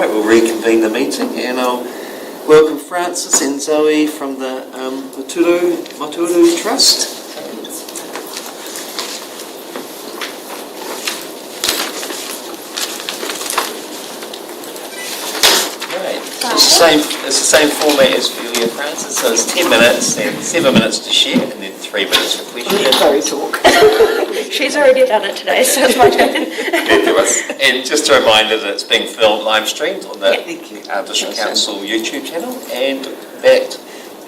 Right, we'll reconvene the meeting and I'll welcome Francis and Zoe from the Maturu Trust. It's the same format as earlier, Francis, so it's 10 minutes and 7 minutes to share and then 3 minutes for questions. Sorry, talk. She's already done it today, so it's my turn. And just a reminder that it's being filmed, live streamed on the District Awesome. Council YouTube channel, and that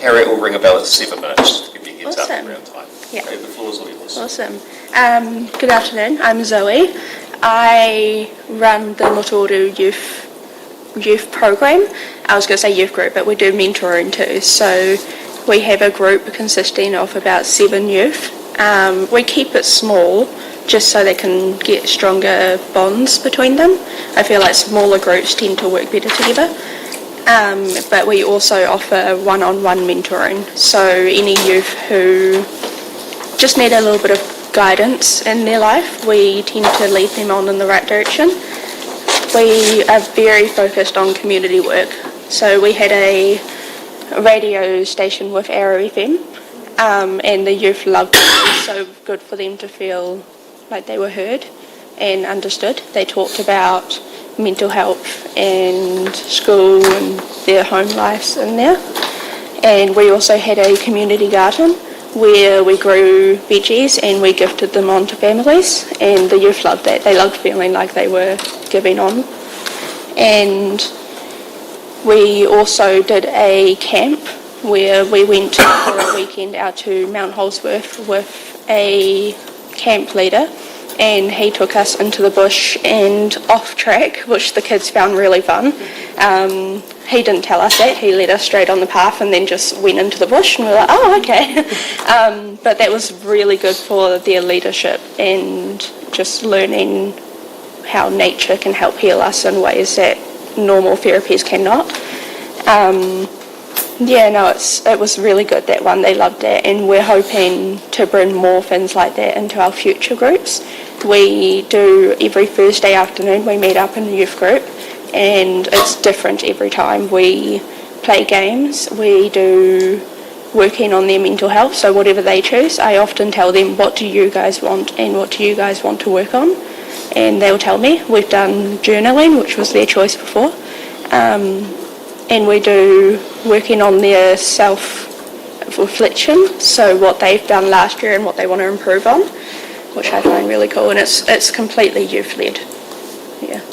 Harriet will ring a bell at 7 minutes to give you a heads up around time. Yeah. Okay, the floor is all yours. Awesome. Good afternoon, I'm Zoe. I run the Matoru youth program. I was going to say youth group, but we do mentoring too. So we have a group consisting of about 7 youth. We keep it small just so they can get stronger bonds between them. I feel like smaller groups tend to work better together. But we also offer one-on-one mentoring. So any youth who just need a little bit of guidance in their life, we tend to lead them on in the right direction. We are very focused on community work. So we had a radio station with Arrow FM, and the youth loved it. It was so good for them to feel like they were heard and understood. They talked about mental health and school and their home lives in there. And we also had a community garden where we grew veggies and we gifted them on to families, and the youth loved that. They loved feeling like they were giving on. And we also did a camp where we went for a weekend out to Mount Holsworth with a camp leader, and he took us into the bush and off track, which the kids found really fun. He didn't tell us that. He led us straight on the path and then just went into the bush, and we were like, oh, okay. But that was really good for their leadership and just learning how nature can help heal us in ways that normal therapies cannot. It was really good, that one. They loved it, and we're hoping to bring more things like that into our future groups. We do every Thursday afternoon, we meet up in the youth group, and it's different every time. We play games, we do working on their mental health, so whatever they choose, I often tell them, what do you guys want and what do you guys want to work on? And they'll tell me. We've done journaling, which was their choice before, and we do working on their self-reflection, so what they've done last year and what they want to improve on, which I find really cool, and it's completely youth-led. Yeah.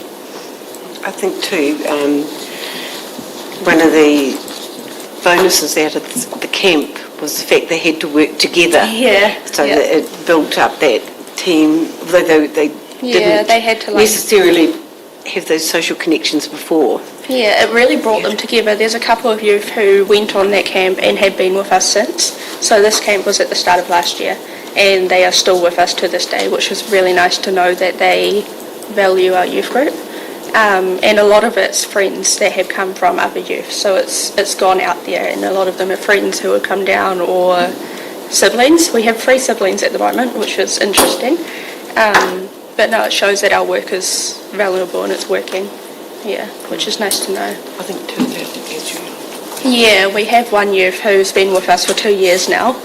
I think too, one of the bonuses out of the camp was the fact they had to work together. Yeah. So that it built up that team, although they didn't they had to necessarily have those social connections before. Yeah, it really brought them together. There's a couple of youth who went on that camp and have been with us since. So this camp was at the start of last year, and they are still with us to this day, which is really nice to know that they value our youth group. And a lot of it's friends that have come from other youth, so it's gone out there, and a lot of them are friends who have come down, or siblings. We have 3 siblings at the moment, which is interesting. But no, it shows that our work is valuable and it's working. Yeah, which is nice to know. I think too that gets you. Yeah, we have one youth who's been with us for 2 years now.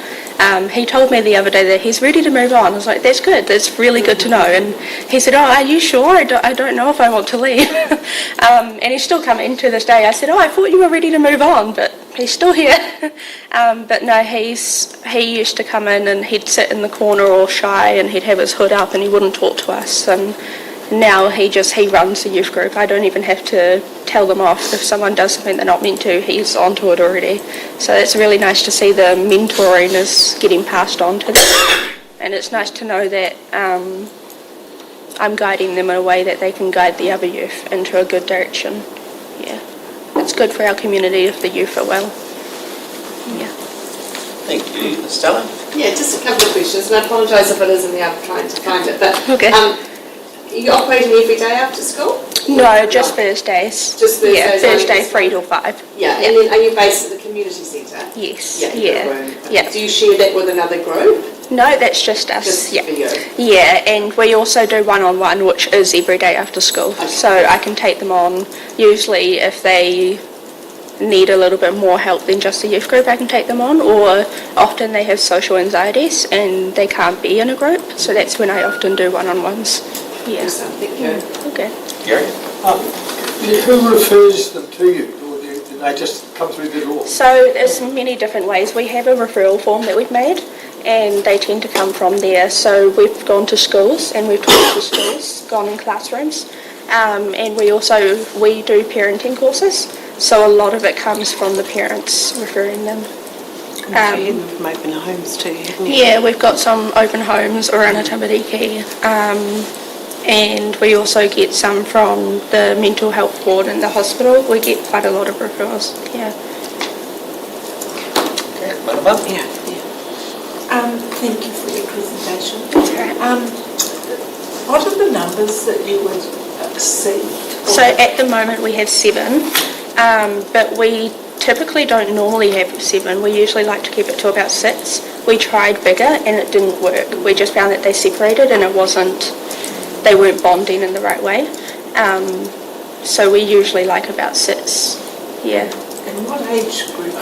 He told me the other day that he's ready to move on. I was like, that's good, that's really good to know. And he said, oh, are you sure? I don't know if I want to leave. And he's still coming to this day. I said, oh, I thought you were ready to move on, but he's still here. But no, he used to come in and he'd sit in the corner all shy, and he'd have his hood up and he wouldn't talk to us. And now he runs the youth group. I don't even have to tell them off. If someone does something they're not meant to, he's onto it already. So it's really nice to see the mentoring is getting passed on to them. And it's nice to know that I'm guiding them in a way that they can guide the other youth into a good direction. Yeah. It's good for our community if the youth are well. Yeah. Thank you. Stella? Yeah, just a couple of questions, and I apologise if it isn't there, I'm trying to find it. But okay. Are you operating every day after school? No, just Thursdays. Just Thursdays? Yeah, Thursday 3 till 5. Yeah, and then are you based at the community centre? Yes. Yeah. Yeah. Do you share that with another group? No, that's just us. Just Yeah. for you? Yeah, and we also do one-on-one, which is every day after school. So I can take them on. Usually, if they need a little bit more help than just a youth group, I can take them on. Or often they have social anxieties and they can't be in a group. So that's when I often do one-on-ones. Yeah. Excellent, thank you. Okay. Gary? Who refers them to you, or do they just come through the door? So there's many different ways. We have a referral form that we've made, and they tend to come from there. So we've gone to schools and we've talked to schools, gone in classrooms, and we do parenting courses. So a lot of it comes from the parents referring them. You've had them from open homes too, haven't you? Yeah, we've got some open homes around Tamariki, and we also get some from the mental health ward in the hospital. We get quite a lot of referrals. Yeah. Okay, Manama? Yeah. Thank you for your presentation. That's right. What are the numbers that you would see? So at the moment we have 7, but we typically don't normally have 7. We usually like to keep it to about 6. We tried bigger and it didn't work. We just found that they separated and they weren't bonding in the right way. So we usually like about 6. Yeah. And what age group?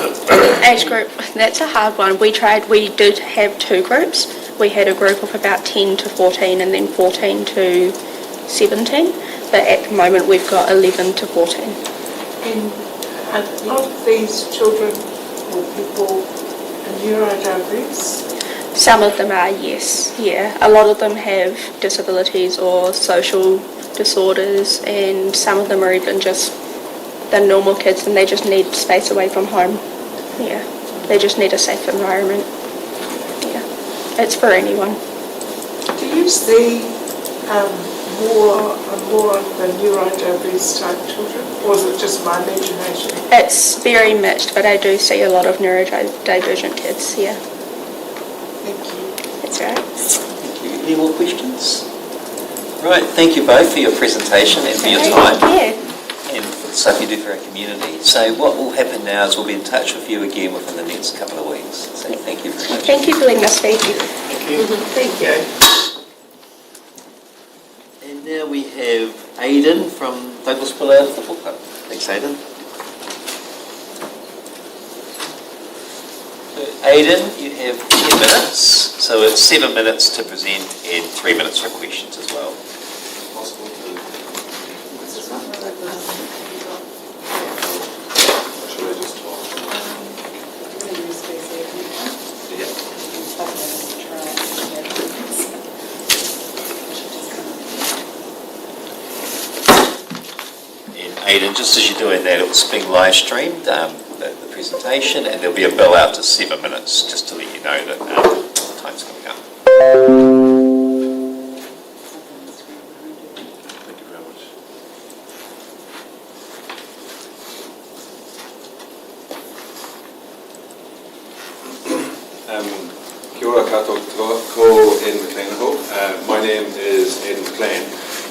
Age group, that's a hard one. We did have 2 groups. We had a group of about 10 to 14 and then 14 to 17. But at the moment we've got 11 to 14. And are all of these children or people neurodiverse? Some of them are, yes. Yeah. A lot of them have disabilities or social disorders, and some of them are even just the normal kids and they just need space away from home. Yeah. They just need a safe environment. Yeah. It's for anyone. Do you see more and more of the neurodiverse type children, or is it just my imagination? It's very mixed, but I do see a lot of neurodivergent kids, yeah. Thank you. That's right. Thank you. Any more questions? Right, thank you both for your presentation and for your time. Yeah. And for the stuff you do for our community. So what will happen now is we'll be in touch with you again within the next couple of weeks. So thank you very much. Thank you for letting us speak. Thank you. And now we have Aidan from Douglas Bullard Football Club. Thanks, Aidan. So, Aidan, you have 10 minutes. So it's 7 minutes to present and 3 minutes for questions as well. Possible to... Should I just talk? Yeah. And Aidan, just as you're doing that, it's being live streamed, the presentation, and there'll be a bill out to 7 minutes, just to let you know that time's coming up. Thank you very much. Kia ora koutou ko in McLean-ho. My name is Aidan McLean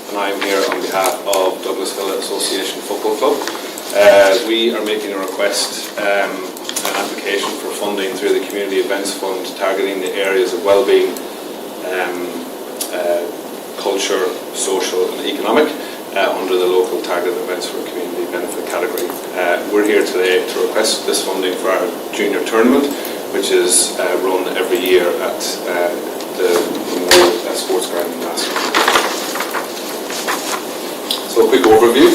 and I'm here on behalf of Douglas Hill Association Football Club. We are making a request, an application for funding through the Community Events Fund targeting the areas of wellbeing, culture, social and economic under the local targeted events for community benefit category. We're here today to request this funding for our junior tournament, which is run every year at the Memorial Sports Ground in Masterton. So a quick overview.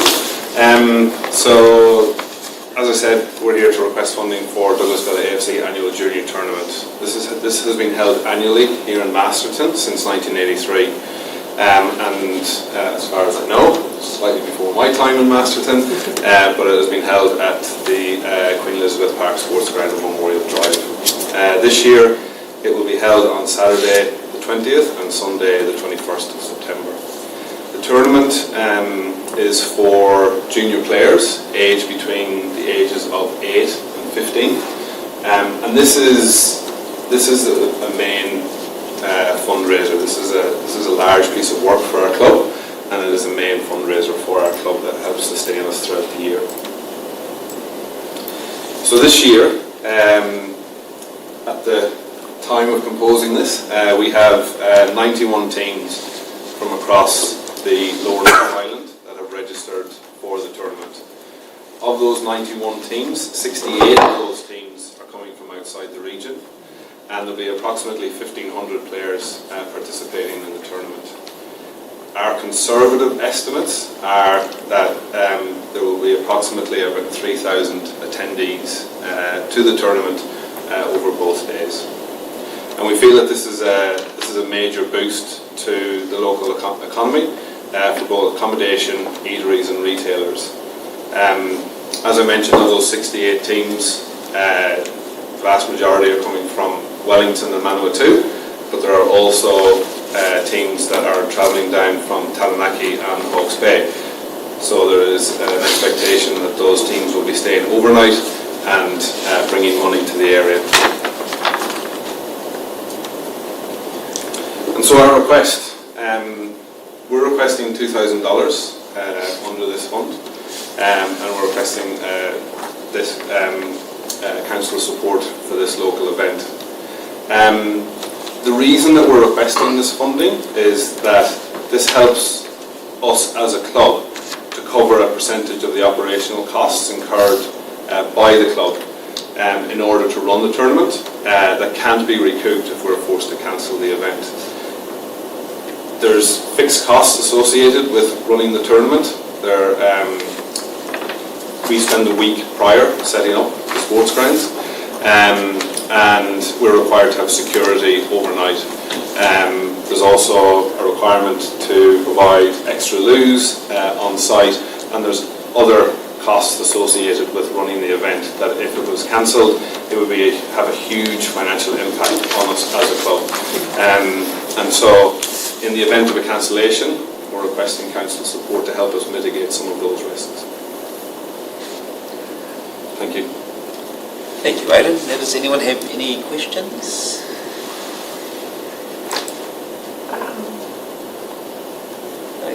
So, as I said, we're here to request funding for Douglasville AFC annual junior tournament. This has been held annually here in Masterton since 1983. And as far as I know, slightly before my time in Masterton, but it has been held at the Queen Elizabeth Park Sports Ground on Memorial Drive. This year it will be held on Saturday the 20th and Sunday the 21st of September. The tournament is for junior players aged between the ages of 8 and 15, and this is a main fundraiser. This is a large piece of work for our club, and it is a main fundraiser for our club that helps sustain us throughout the year. So this year, at the time of composing this, we have 91 teams from across the Lower North Island that have registered for the tournament. Of those 91 teams, 68 of those teams are coming from outside the region, and there'll be approximately 1,500 players participating in the tournament. Our conservative estimates are that there will be approximately about 3,000 attendees to the tournament over both days. And we feel that this is a major boost to the local economy for both accommodation, eateries and retailers. As I mentioned, of those 68 teams, the vast majority are coming from Wellington and Manawatu, but there are also teams that are travelling down from Taranaki and Hawke's Bay. So there is an expectation that those teams will be staying overnight and bringing money to the area. And so our request, we're requesting $2,000 under this fund, and we're requesting this council support for this local event. The reason that we're requesting this funding is that this helps us as a club to cover a percentage of the operational costs incurred by the club in order to run the tournament that can't be recouped if we're forced to cancel the event. There's fixed costs associated with running the tournament. We spend a week prior setting up the sports grounds, and we're required to have security overnight. There's also a requirement to provide extra loos on site, and there's other costs associated with running the event that if it was cancelled, it would have a huge financial impact on us as a club. And so in the event of a cancellation, we're requesting council support to help us mitigate some of those risks. Thank you. Thank you, Aidan. Now, does anyone have any questions?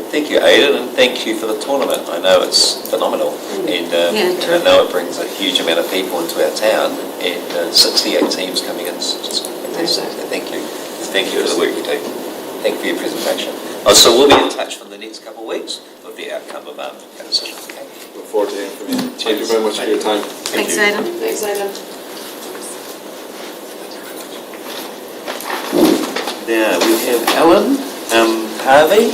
Thank you, Aidan, and thank you for the tournament. I know it's phenomenal, and I know it brings a huge amount of people into our town, and 68 teams coming in. It's just fantastic. So thank you. Thank you for the work you do. Thank you for your presentation. So we'll be in touch for the next couple of weeks with the outcome of our decision. Okay. Look forward to hearing from you. Thank you very much for your time. Thanks, Aidan. Thanks, Aidan. Now we have Ellen Harvey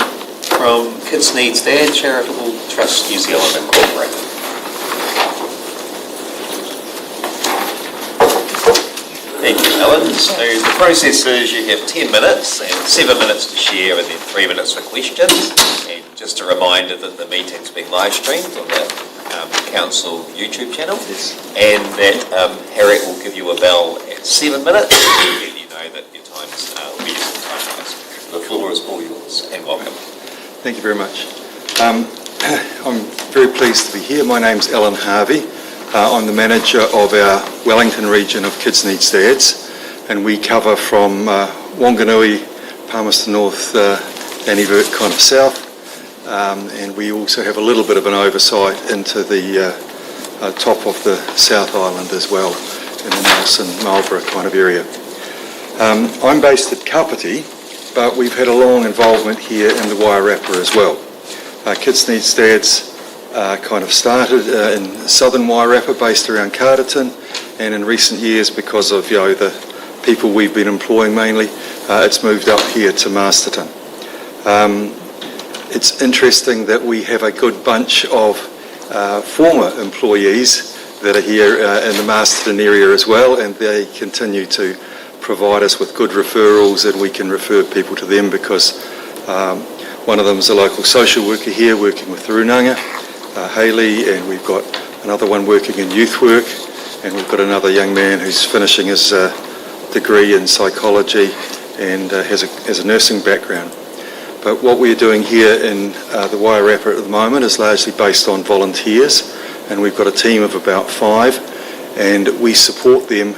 from Kids Needs Dad Charitable Trust New Zealand Incorporated. Thank you, Ellen. So the process is you have 10 minutes and 7 minutes to share and then 3 minutes for questions. And just a reminder that the meeting's being live streamed on the Council YouTube channel, and that Harriet will give you a bell at 7 minutes to let you know that your time's will be useful time for us. The floor is all yours, and welcome. Thank you very much. I'm very pleased to be here. My name's Alan Harvey. I'm the manager of our Wellington region of Kids Needs Dads, and we cover from Wanganui, Palmerston North, Dannyvert kind of south, and we also have a little bit of an oversight into the top of the South Island as well, in the Nelson, Marlborough kind of area. I'm based at Kapiti, but we've had a long involvement here in the Wairarapa as well. Kids Needs Dads kind of started in southern Wairarapa, based around Masterton, and in recent years, because of the people we've been employing mainly, it's moved up here to Masterton. It's interesting that we have a good bunch of former employees that are here in the Masterton area as well, and they continue to provide us with good referrals, and we can refer people to them because one of them is a local social worker here working with the Runanga, Hayley, and we've got another one working in youth work, and we've got another young man who's finishing his degree in psychology and has a nursing background. But what we're doing here in the Wairarapa at the moment is largely based on volunteers, and we've got a team of about 5, and we support them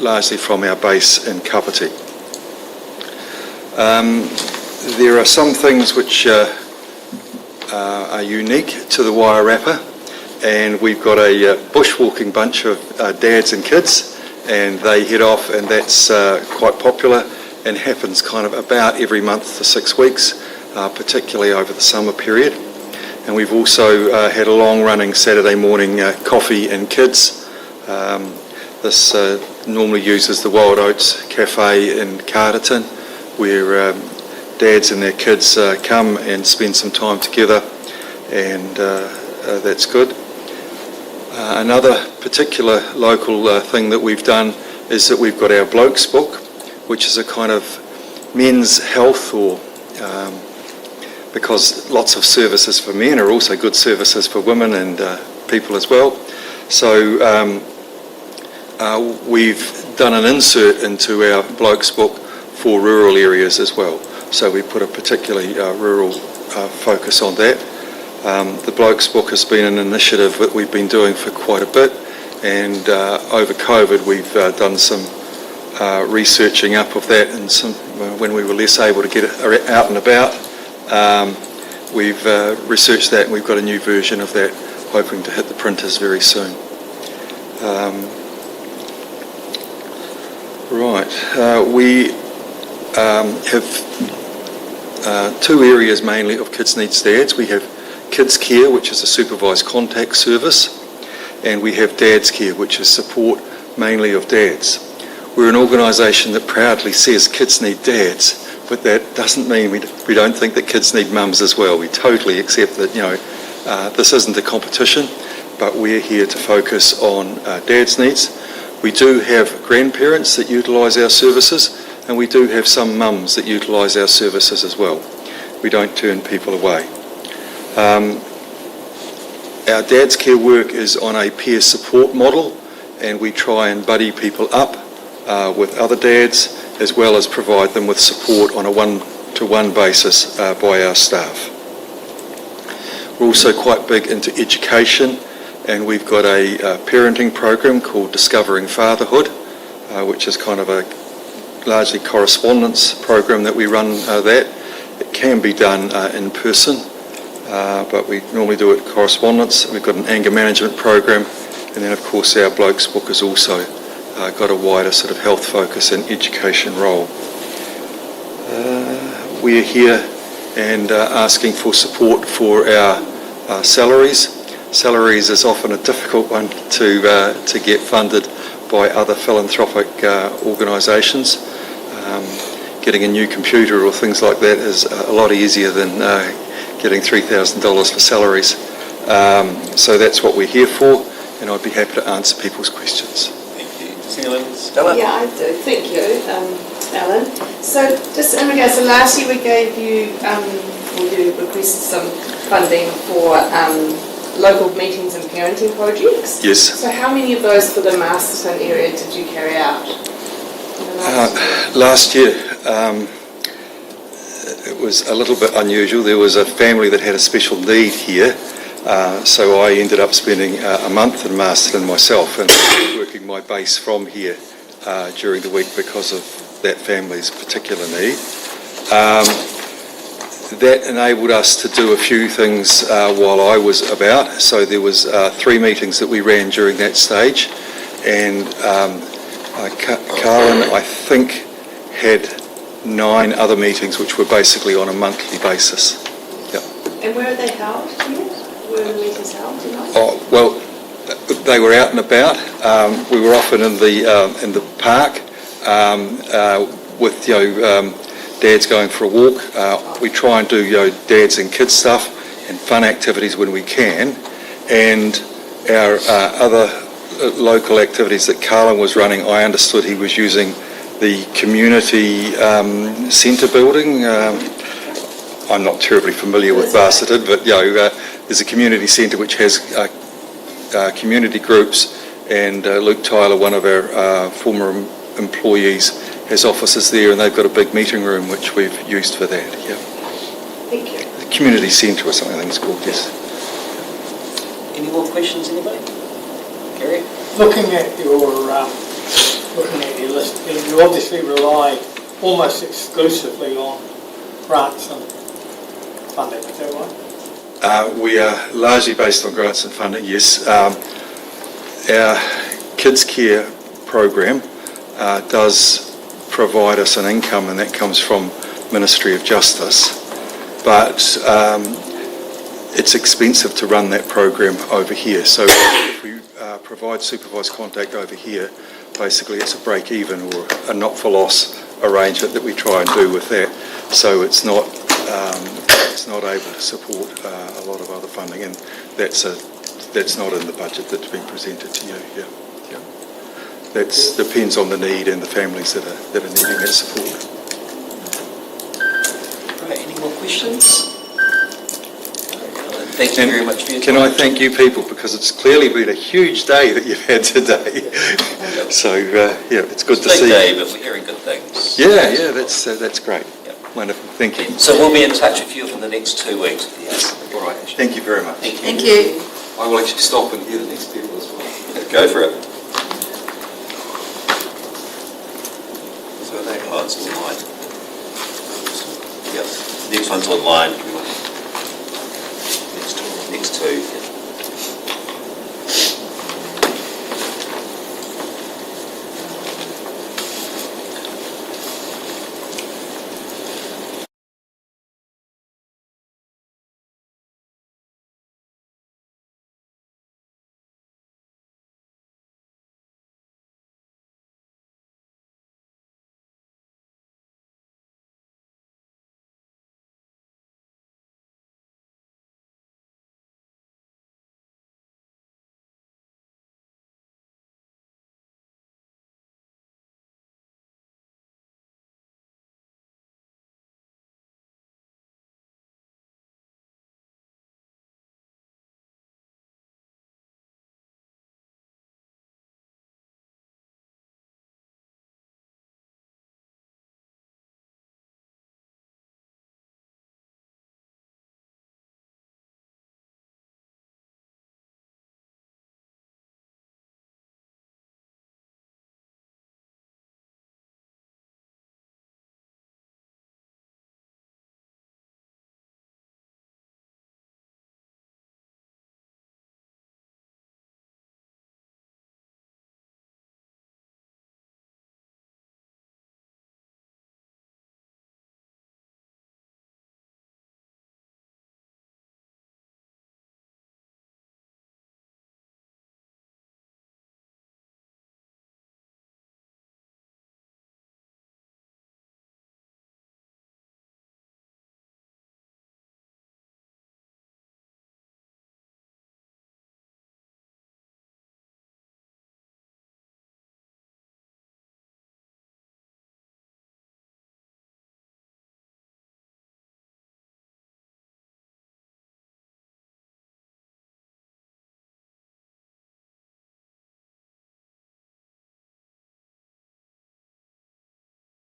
largely from our base in Kapiti. There are some things which are unique to the Wairarapa, and we've got a bushwalking bunch of dads and kids, and they head off, and that's quite popular and happens kind of about every month to 6 weeks, particularly over the summer period. And we've also had a long-running Saturday morning coffee and kids. This normally uses the Wild Oats Cafe in Masterton, where dads and their kids come and spend some time together, and that's good. Another particular local thing that we've done is that we've got our Blokes book, which is a kind of men's health, or because lots of services for men are also good services for women and people as well. So we've done an insert into our Blokes book for rural areas as well. So we put a particularly rural focus on that. The Blokes book has been an initiative that we've been doing for quite a bit, and over COVID we've done some researching up of that, and some when we were less able to get it out and about, we've researched that, and we've got a new version of that hoping to hit the printers very soon. We have two areas mainly of Kids Needs Dads. We have Kids Care, which is a supervised contact service, and we have Dads Care, which is support mainly of dads. We're an organisation that proudly says kids need dads, but that doesn't mean we don't think that kids need mums as well. We totally accept that, this isn't a competition, but we're here to focus on dads' needs. We do have grandparents that utilise our services, and we do have some mums that utilise our services as well. We don't turn people away. Our Dads Care work is on a peer support model, and we try and buddy people up with other dads, as well as provide them with support on a one-to-one basis by our staff. We're also quite big into education, and we've got a parenting program called Discovering Fatherhood, which is kind of a largely correspondence program that we run that. It can be done in person, but we normally do it correspondence. We've got an anger management program, and then of course our Blokes book has also got a wider sort of health focus and education role. We're here and asking for support for our salaries. Salaries is often a difficult one to get funded by other philanthropic organisations. Getting a new computer or things like that is a lot easier than getting $3,000 for salaries. So that's what we're here for, and I'd be happy to answer people's questions. Thank you. Does anyone, Stella? Yeah, I do. Thank you, Alan. So just in regards, so last year we gave you, you requested some funding for local meetings and parenting projects. Yes. So how many of those for the Masterton area did you carry out? Last year, it was a little bit unusual. There was a family that had a special need here, so I ended up spending a month in Masterton myself and working my base from here during the week because of that family's particular need. That enabled us to do a few things while I was about. So there was 3 meetings that we ran during that stage, and Karen, I think, had 9 other meetings which were basically on a monthly basis. Yep. And where are they held here? Where are the meetings held tonight? Oh, well, they were out and about. We were often in the park with dads going for a walk. We try and do dads and kids stuff and fun activities when we can, and our other local activities that Carlin was running, I understood he was using the community centre building. I'm not terribly familiar with Masterton, but there's a community centre which has community groups, and Luke Tyler, one of our former employees, has offices there, and they've got a big meeting room which we've used for that. Yeah. Thank you. The community centre or something I think it's called, yes. Any more questions, anybody? Gary? Looking at your list, you obviously rely almost exclusively on grants and funding, is that right? We are largely based on grants and funding, yes. Our Kids Care program does provide us an income, and that comes from Ministry of Justice. But it's expensive to run that program over here. So if we provide supervised contact over here, basically it's a break even or a not for loss arrangement that we try and do with that. So it's not able to support a lot of other funding, and that's not in the budget that's been presented to you. Yeah. That depends on the need and the families that are needing that support. Right, any more questions? Thank you very much for your time. Can I thank you people, because it's clearly been a huge day that you've had today. So it's good to see. It's a big day, but we're hearing good things. Yeah, that's great. Yep. Wonderful, thank you. So we'll be in touch with you for the next 2 weeks. Yes. All right, thank you very much. Thank you. I will actually stop and hear the next people as well. Go for it. So that one's online. Yep. Next one's online. Next two.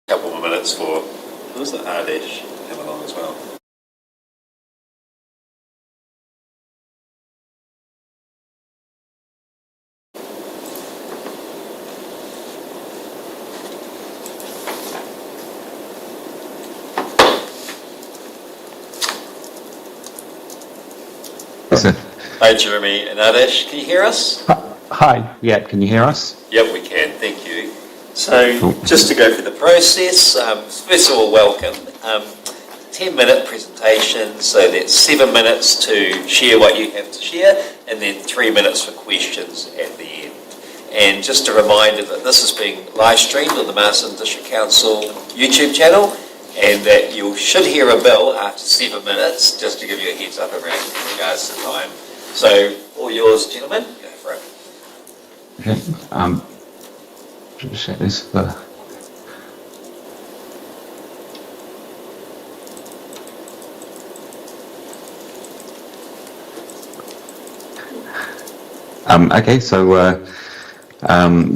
Couple more minutes for who's the Ardish come along as well. Hi Jeremy and Ardish, can you hear us? Hi, yeah, can you hear us? Yep, we can, thank you. So just to go through the process, first of all, welcome. 10-minute presentation, so that's 7 minutes to share what you have to share, and then 3 minutes for questions at the end. And just a reminder that this is being live streamed on the Masterton District Council YouTube channel, and that you should hear a bell after 7 minutes, just to give you a heads up around in regards to time. So, all yours, gentlemen, go for it. Okay, just share this. Okay, so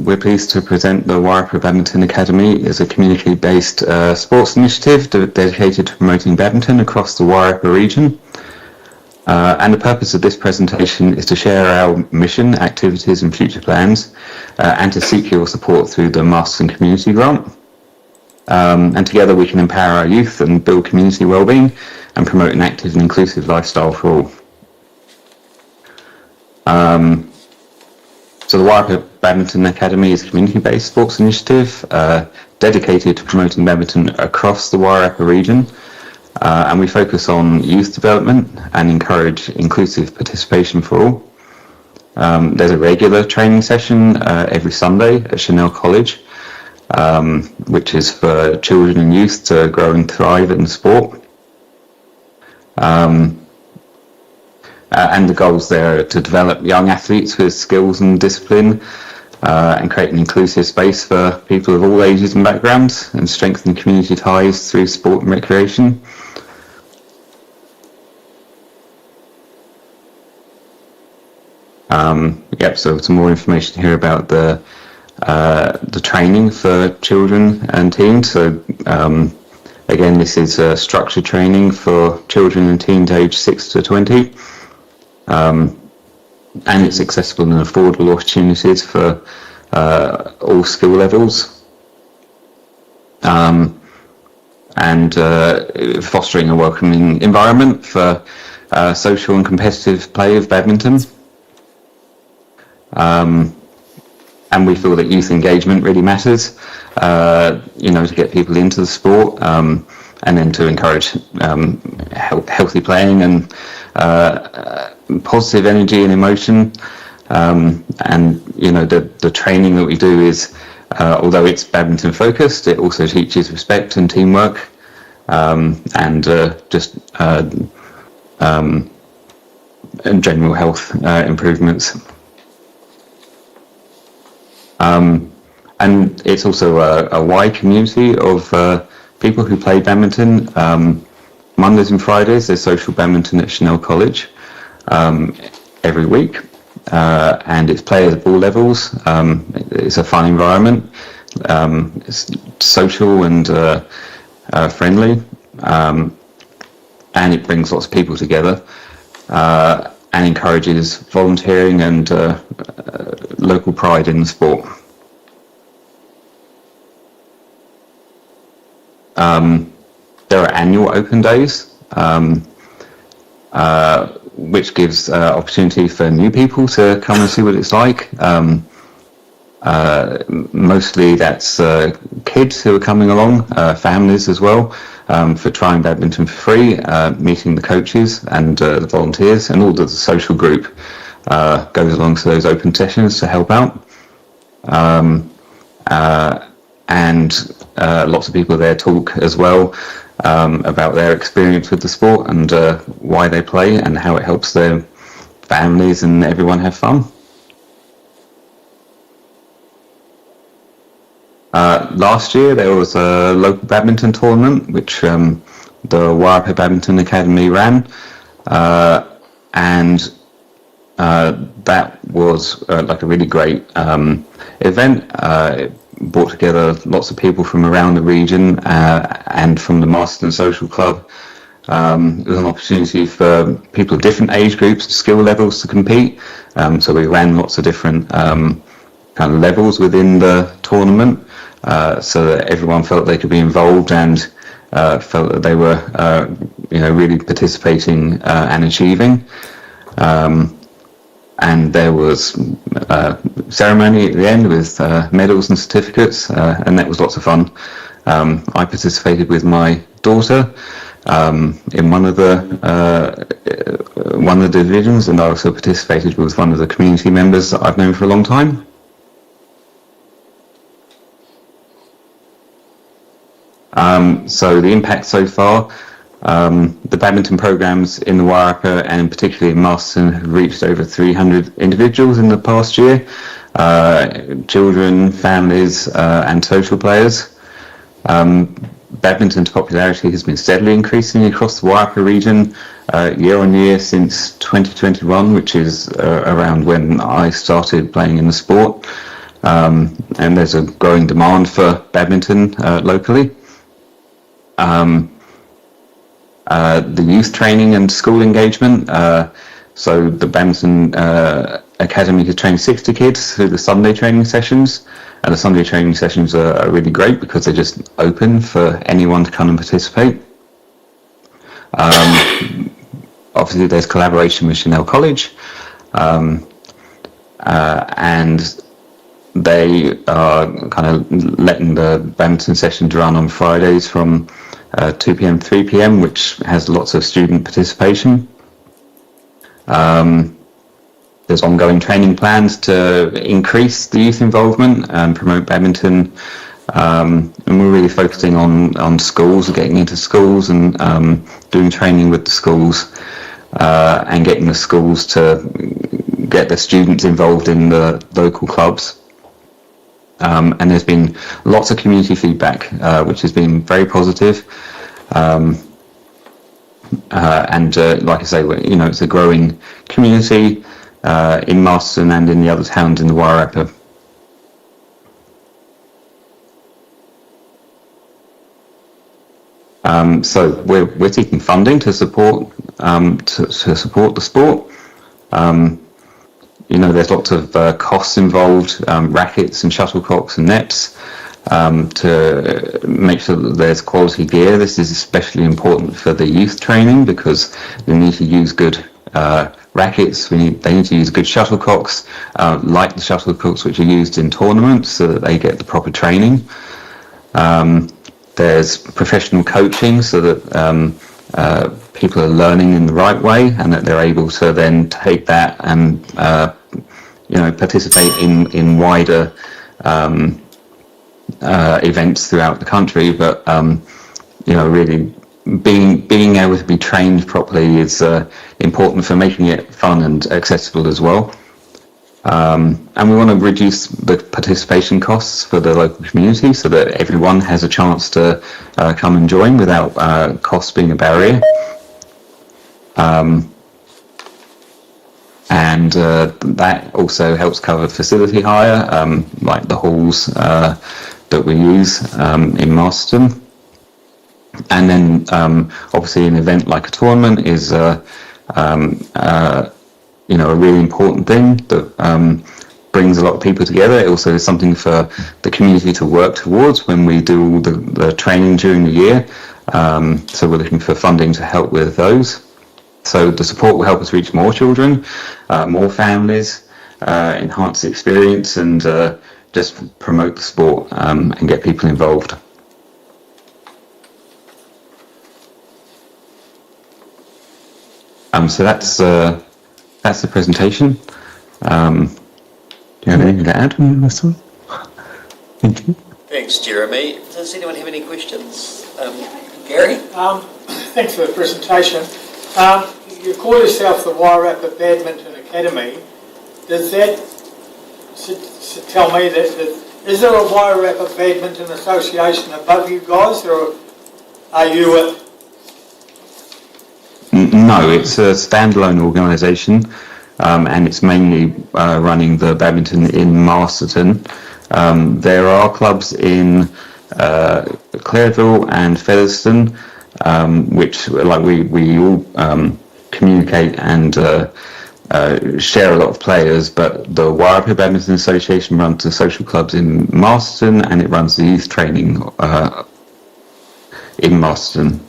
we're pleased to present the Wairarapa Badminton Academy as a community-based sports initiative dedicated to promoting badminton across the Wairarapa region. And the purpose of this presentation is to share our mission, activities and future plans, and to seek your support through the Masterton Community Grant. And together we can empower our youth and build community wellbeing and promote an active and inclusive lifestyle for all. So the Wairarapa Badminton Academy is a community-based sports initiative dedicated to promoting badminton across the Wairarapa region, and we focus on youth development and encourage inclusive participation for all. There's a regular training session every Sunday at Chanel College, which is for children and youth to grow and thrive in sport. And the goals there are to develop young athletes with skills and discipline, and create an inclusive space for people of all ages and backgrounds, and strengthen community ties through sport and recreation. So some more information here about the training for children and teens. So again, this is structured training for children and teens aged 6 to 20. And it's accessible and affordable opportunities for all skill levels, and fostering a welcoming environment for social and competitive play of badminton. And we feel that youth engagement really matters, to get people into the sport, and then to encourage healthy playing and positive energy and emotion. The training that we do is, although it's badminton focused, it also teaches respect and teamwork, and general health improvements. And it's also a wide community of people who play badminton. Mondays and Fridays there's social badminton at Chanel College every week, and it's players at all levels. It's a fun environment. It's social and friendly, and it brings lots of people together, and encourages volunteering and local pride in the sport. There are annual open days, which gives opportunity for new people to come and see what it's like. Mostly that's kids who are coming along, families as well, for trying badminton for free, meeting the coaches and the volunteers, and all the social group goes along to those open sessions to help out. And lots of people there talk as well about their experience with the sport and why they play and how it helps their families and everyone have fun. Last year there was a local badminton tournament which the Wairarapa Badminton Academy ran, and that was like a really great event. It brought together lots of people from around the region and from the Masterton Social Club. It was an opportunity for people of different age groups and skill levels to compete. So we ran lots of different kind of levels within the tournament, so that everyone felt they could be involved and felt that they were really participating and achieving. And there was a ceremony at the end with medals and certificates, and that was lots of fun. I participated with my daughter in one of the divisions, and I also participated with one of the community members that I've known for a long time. So the impact so far, the badminton programs in the Wairarapa and particularly in Masterton have reached over 300 individuals in the past year, children, families and social players. Badminton's popularity has been steadily increasing across the Wairarapa region year on year since 2021, which is around when I started playing in the sport, and there's a growing demand for badminton locally. The youth training and school engagement. So the Badminton Academy has trained 60 kids through the Sunday training sessions, and the Sunday training sessions are really great because they're just open for anyone to come and participate. Obviously there's collaboration with Chanel College, and they are kind of letting the badminton sessions run on Fridays from 2 p.m. 3 p.m, which has lots of student participation. There's ongoing training plans to increase the youth involvement and promote badminton, and we're really focusing on schools, getting into schools and doing training with the schools, and getting the schools to get the students involved in the local clubs. And there's been lots of community feedback, which has been very positive. And like I say, it's a growing community in Masterton and in the other towns in the Wairarapa. So we're seeking funding to support the sport. There's lots of costs involved, rackets and shuttlecocks and nets, to make sure that there's quality gear. This is especially important for the youth training because they need to use good rackets. They need to use good shuttlecocks, like the shuttlecocks which are used in tournaments, so that they get the proper training. There's professional coaching so that people are learning in the right way, and that they're able to then take that and participate in wider events throughout the country. But really being able to be trained properly is important for making it fun and accessible as well. And we want to reduce the participation costs for the local community so that everyone has a chance to come and join without costs being a barrier. And that also helps cover facility hire, like the halls that we use in Masterton. And then obviously an event like a tournament is a really important thing that brings a lot of people together. It also is something for the community to work towards when we do all the training during the year. So we're looking for funding to help with those. So the support will help us reach more children, more families, enhance the experience, and just promote the sport and get people involved. So that's the presentation. Do you have anything to add on this one? Thank you. Thanks, Jeremy. Does anyone have any questions? Gary? Thanks for the presentation. You call yourself the Wairarapa Badminton Academy. Does that tell me that is there a Wairarapa Badminton Association above you guys, or are you it? No, it's a standalone organisation, and it's mainly running the badminton in Masterton. There are clubs in Clareville and Featherston, which we all communicate and share a lot of players, but the Wairarapa Badminton Association runs the social clubs in Masterton, and it runs the youth training in Masterton.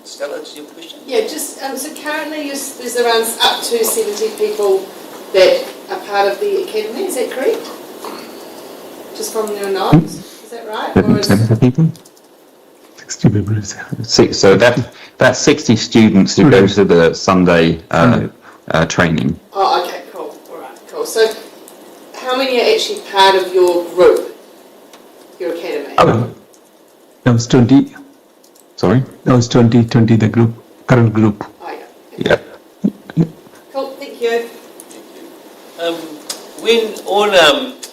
Stella, do you have a question? Yeah, just so currently there's around up to 70 people that are part of the academy, is that correct? Just from your notes, is that right? Or is 70 people? 60 people. So that's 60 students who go to the Sunday training. Oh, okay, cool. All right, cool. So how many are actually part of your group, your academy? That was 20. Sorry? That was 20, the group, current group. Oh, yeah. Yeah. Cool, thank you.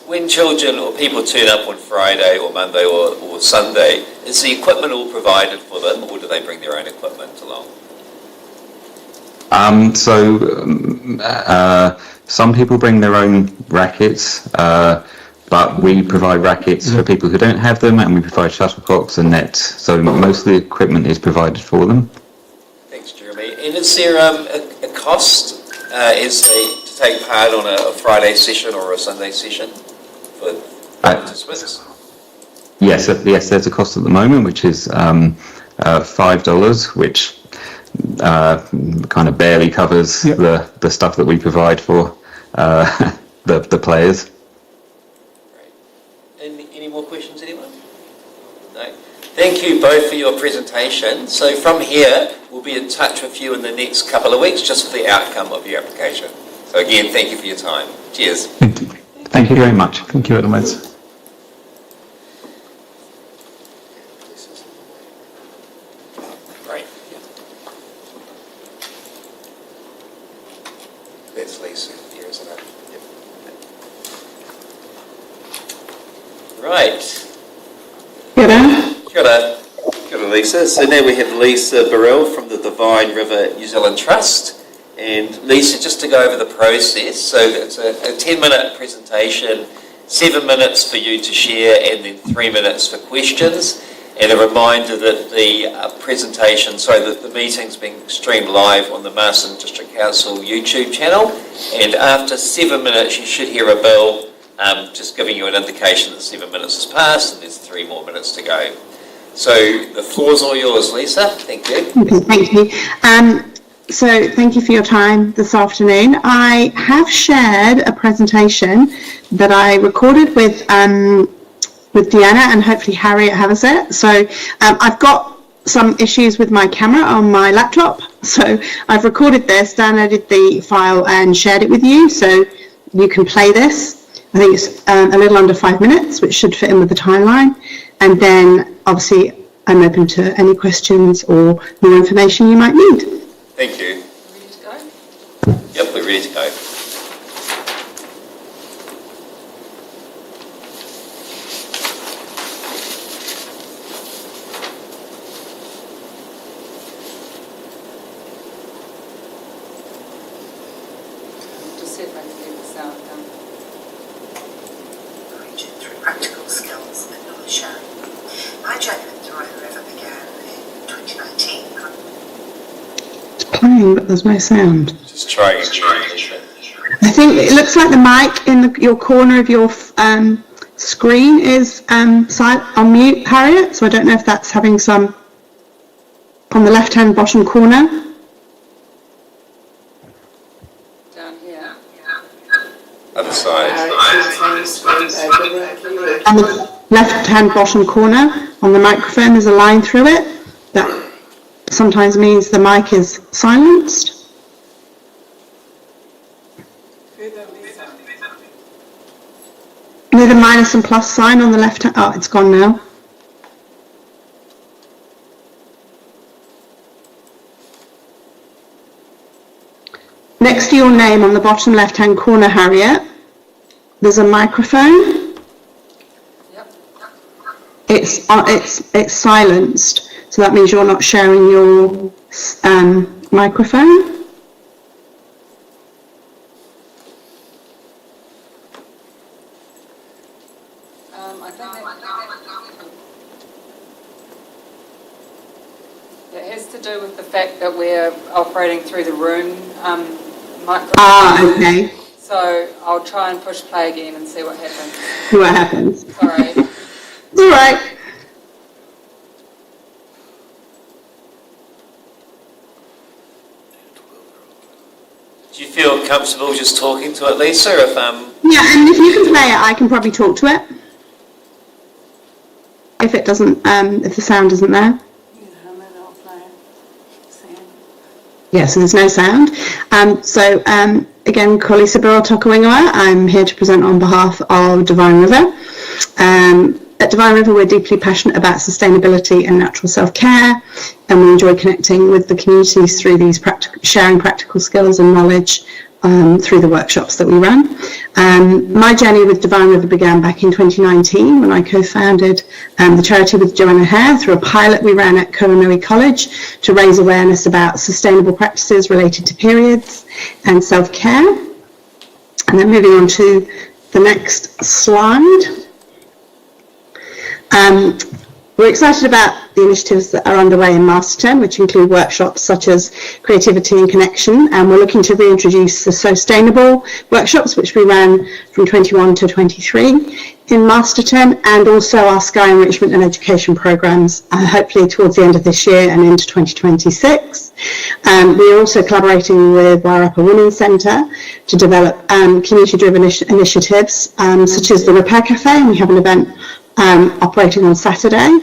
When children or people turn up on Friday or Monday or Sunday, is the equipment all provided for them, or do they bring their own equipment along? Some people bring their own rackets, but we provide rackets for people who don't have them, and we provide shuttlecocks and nets. So most of the equipment is provided for them. Thanks, Jeremy. And is there a cost to take part on a Friday session or a Sunday session for participants? Yes, there's a cost at the moment, which is $5, which kind of barely covers the stuff that we provide for the players. Any more questions, anyone? No. Thank you both for your presentation. So from here, we'll be in touch with you in the next couple of weeks just for the outcome of your application. So again, thank you for your time. Cheers. Thank you. Thank you very much. Thank you very much. Great. That's Lisa here, isn't it? Yep. Right. Kia ora, Lisa. So now we have Lisa Burrell from the Divine River New Zealand Trust. And Lisa, just to go over the process, so it's a 10-minute presentation, 7 minutes for you to share, and then 3 minutes for questions. And a reminder that the meeting's being streamed live on the Masterton District Council YouTube channel. And after 7 minutes, you should hear a bell just giving you an indication that 7 minutes has passed, and there's 3 more minutes to go. So the floor's all yours, Lisa. Thank you. Okay, thank you. So thank you for your time this afternoon. I have shared a presentation that I recorded with Deanna, and hopefully Harriet has it. So I've got some issues with my camera on my laptop. So I've recorded this, downloaded the file and shared it with you. So you can play this. I think it's a little under 5 minutes, which should fit in with the timeline. And then obviously I'm open to any questions or more information you might need. Thank you. Ready to go? Yep, we're ready to go. Just see if I can get the sound done. Through practical skills and knowledge sharing. My journey with the Divine River began in 2019. Playing, but there's no sound. Just try again. I think it looks like the mic in your corner of your screen is on mute, Harriet. So I don't know if that's having some on the left-hand bottom corner. Down here. Other side. On the left-hand bottom corner on the microphone, there's a line through it that sometimes means the mic is silenced. Near the minus and plus sign on the left hand. Oh, it's gone now. Next to your name on the bottom left hand corner, Harriet, there's a microphone. Yep. It's silenced, so that means you're not sharing your microphone. I think that it has to do with the fact that we're operating through the room microphone. Ah, okay. So I'll try and push play again and see what happens. See what happens. Sorry. It's all right. Do you feel comfortable just talking to it, Lisa? Yeah, and if you can play it, I can probably talk to it. If it doesn't, if the sound isn't there. Yeah, so there's no sound. Again, ko Lisa Burrell Tokawengawa. I'm here to present on behalf of Divine River. At Divine River, we're deeply passionate about sustainability and natural self-care, and we enjoy connecting with the communities through these sharing practical skills and knowledge through the workshops that we run. My journey with Divine River began back in 2019 when I co-founded the charity with Joanna Hare through a pilot we ran at Kuranui College to raise awareness about sustainable practices related to periods and self-care. And then moving on to the next slide. We're excited about the initiatives that are underway in Masterton, which include workshops such as creativity and connection, and we're looking to reintroduce the sustainable workshops, which we ran from 21 to 23 in Masterton, and also our Sky Enrichment and Education programmes, hopefully towards the end of this year and into 2026. We are also collaborating with Wairarapa Women's Centre to develop community-driven initiatives, such as the Repair Cafe, and we have an event operating on Saturday.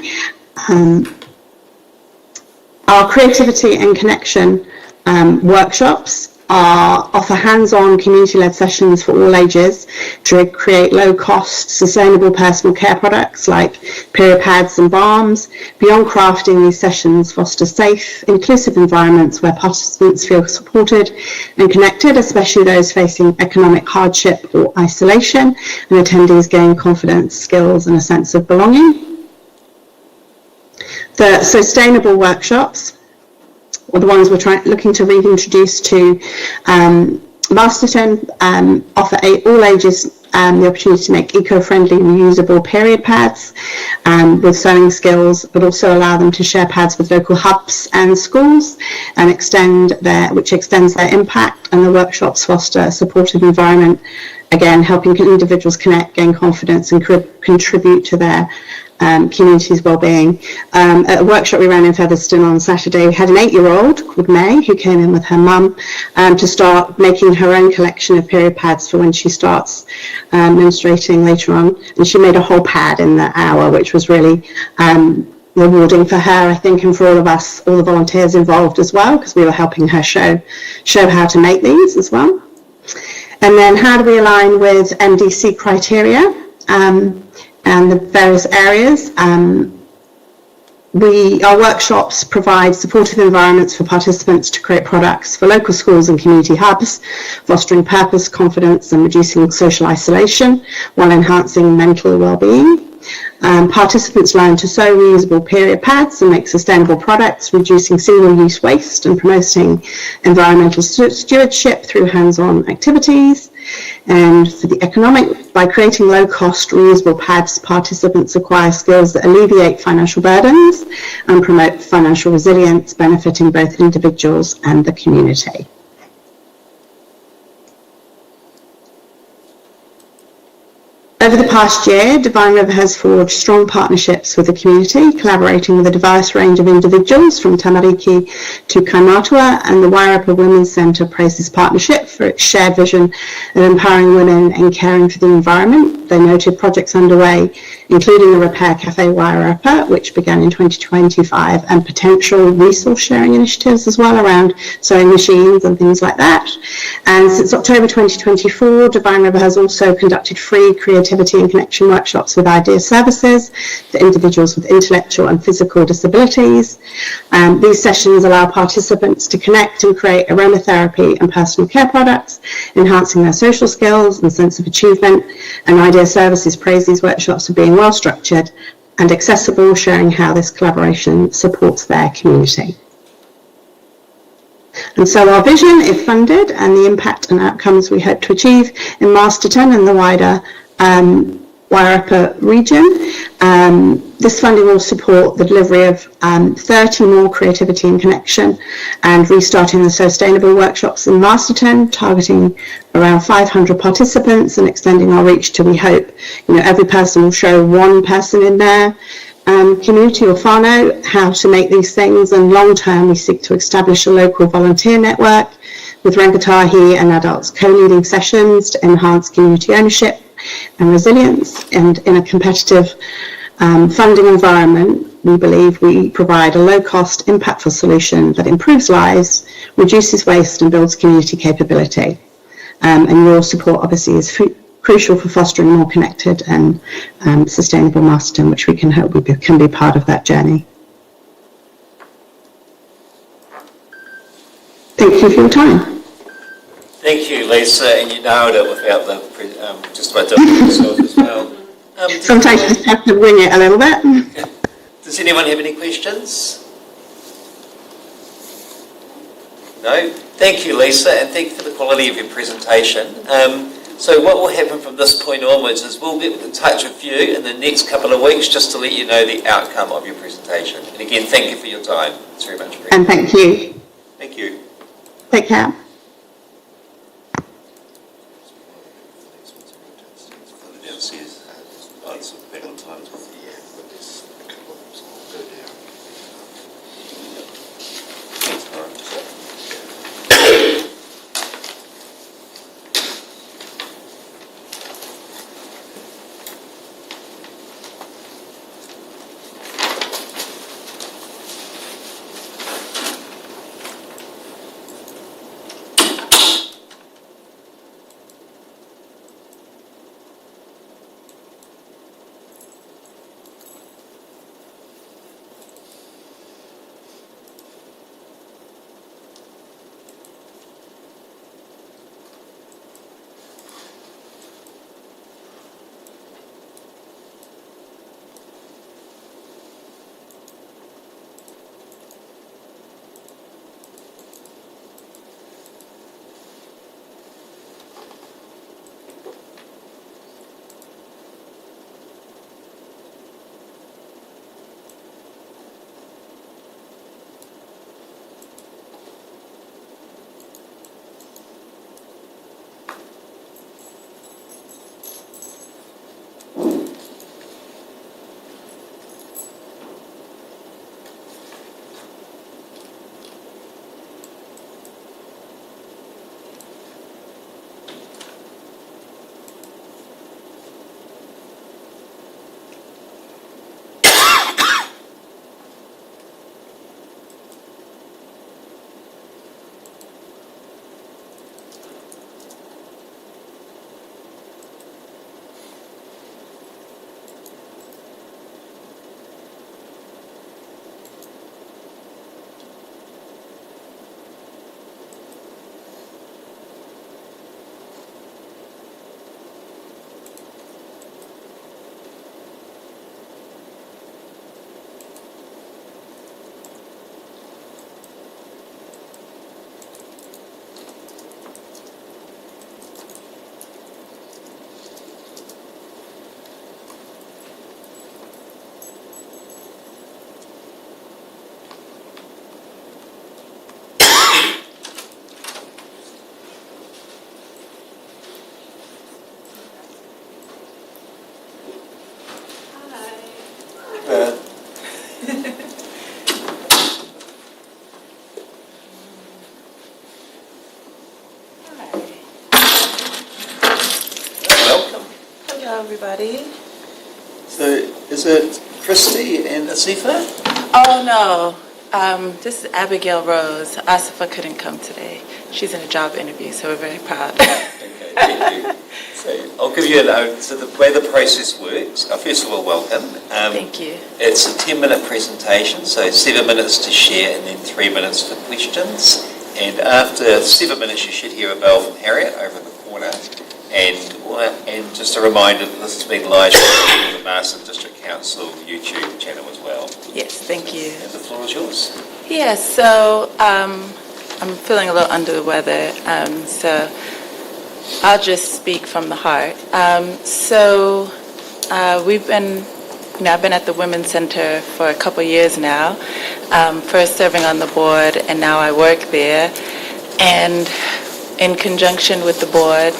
Our creativity and connection workshops offer hands-on community-led sessions for all ages to create low-cost, sustainable personal care products like period pads and balms. Beyond crafting, these sessions foster safe, inclusive environments where participants feel supported and connected, especially those facing economic hardship or isolation, and attendees gain confidence, skills, and a sense of belonging. The sustainable workshops, or the ones we're looking to reintroduce to Masterton, offer all ages the opportunity to make eco-friendly reusable period pads with sewing skills, but also allow them to share pads with local hubs and schools, and which extends their impact. And the workshops foster a supportive environment, again helping individuals connect, gain confidence, and contribute to their community's well-being. At a workshop we ran in Featherstone on Saturday, we had an 8-year-old called May who came in with her mum to start making her own collection of period pads for when she starts menstruating later on, and she made a whole pad in that hour, which was really rewarding for her, I think, and for all of us, all the volunteers involved as well, because we were helping her show how to make these as well. And then how do we align with MDC criteria and the various areas? Our workshops provide supportive environments for participants to create products for local schools and community hubs, fostering purpose, confidence, and reducing social isolation while enhancing mental well-being. Participants learn to sew reusable period pads and make sustainable products, reducing single-use waste and promoting environmental stewardship through hands-on activities. And for the economic, by creating low-cost reusable pads, participants acquire skills that alleviate financial burdens and promote financial resilience, benefiting both individuals and the community. Over the past year, Divine River has forged strong partnerships with the community, collaborating with a diverse range of individuals from Tamariki to Kaimātua, and the Wairarapa Women's Centre praised this partnership for its shared vision of empowering women and caring for the environment. They noted projects underway, including the Repair Cafe Wairarapa, which began in 2025, and potential resource sharing initiatives as well around sewing machines and things like that. And since October 2024, Divine River has also conducted free creativity and connection workshops with Idea Services for individuals with intellectual and physical disabilities. These sessions allow participants to connect and create aromatherapy and personal care products, enhancing their social skills and sense of achievement. And Idea Services praise these workshops for being well structured and accessible, sharing how this collaboration supports their community. And so our vision, if funded, and the impact and outcomes we hope to achieve in Masterton and the wider Wairarapa region. This funding will support the delivery of 30 more creativity and connection and restarting the sustainable workshops in Masterton, targeting around 500 participants and extending our reach to, we hope, every person will show one person in their community or whānau how to make these things. And long term, we seek to establish a local volunteer network with rangatahi and adults co-leading sessions to enhance community ownership and resilience. And in a competitive funding environment, we believe we provide a low-cost, impactful solution that improves lives, reduces waste, and builds community capability. And your support, obviously, is crucial for fostering more connected and sustainable Masterton, which we can hope we can be part of that journey. Thank you for your time. Thank you, Lisa, and you nailed it without the just about doing it yourself as well. Sometimes you just have to wing it a little bit. Does anyone have any questions? No? Thank you, Lisa, and thank you for the quality of your presentation. So what will happen from this point onwards is we'll get in touch with you in the next couple of weeks just to let you know the outcome of your presentation. And again, thank you for your time. It's very much appreciated. And thank you. Thank you. Take care. Thanks, Lauren. Welcome. Hello, everybody. So, is it Christy and Asifa? Oh, no. This is Abigail Rose. Asifa couldn't come today. She's in a job interview, so we're very proud. Okay, thank you. So, I'll give you so the way the process works, first of all, welcome. Thank you. It's a 10-minute presentation, so 7 minutes to share and then 3 minutes for questions. And after 7 minutes, you should hear a bell from Harriet over in the corner. And just a reminder that this is being live streamed on the Masterton District Council YouTube channel as well. Yes, thank you. And the floor is yours. Yes, so I'm feeling a little under the weather, so I'll just speak from the heart. We've been, I've been at the Women's Center for a couple years now, first serving on the board, and now I work there. And in conjunction with the board,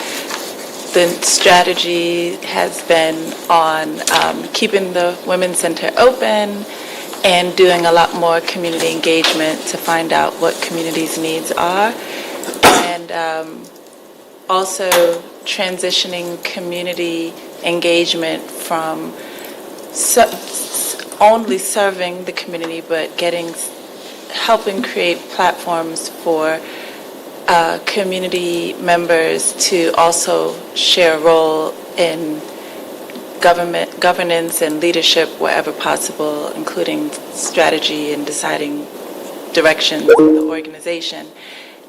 the strategy has been on keeping the Women's Center open and doing a lot more community engagement to find out what communities' needs are, and also transitioning community engagement from only serving the community, but helping create platforms for community members to also share a role in governance and leadership wherever possible, including strategy and deciding directions of the organization.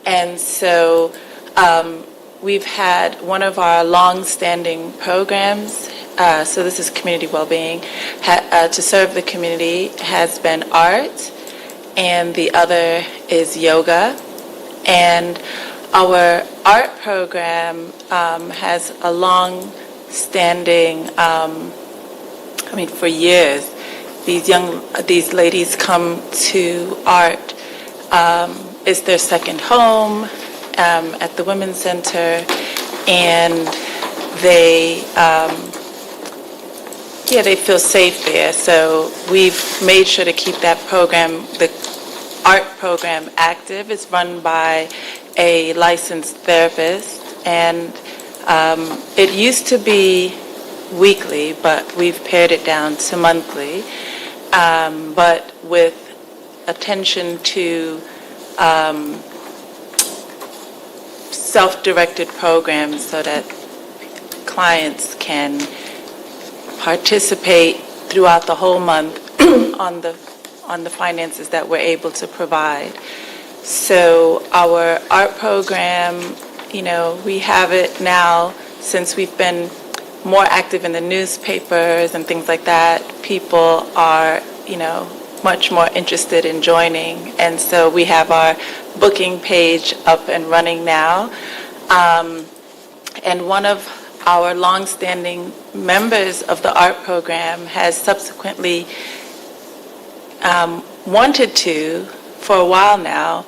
And so we've had one of our long-standing programs, so this is community well-being, to serve the community, has been art, and the other is yoga. And our art program has a long-standing, for years, these ladies come to art. It's their second home at the Women's Center, and they feel safe there. So we've made sure to keep that program, the art program, active. It's run by a licensed therapist, and it used to be weekly, but we've pared it down to monthly, but with attention to self-directed programs so that clients can participate throughout the whole month on the finances that we're able to provide. So our art program, we have it now since we've been more active in the newspapers and things like that. People are, much more interested in joining. And so we have our booking page up and running now. And one of our longstanding members of the art program has subsequently wanted to, for a while now,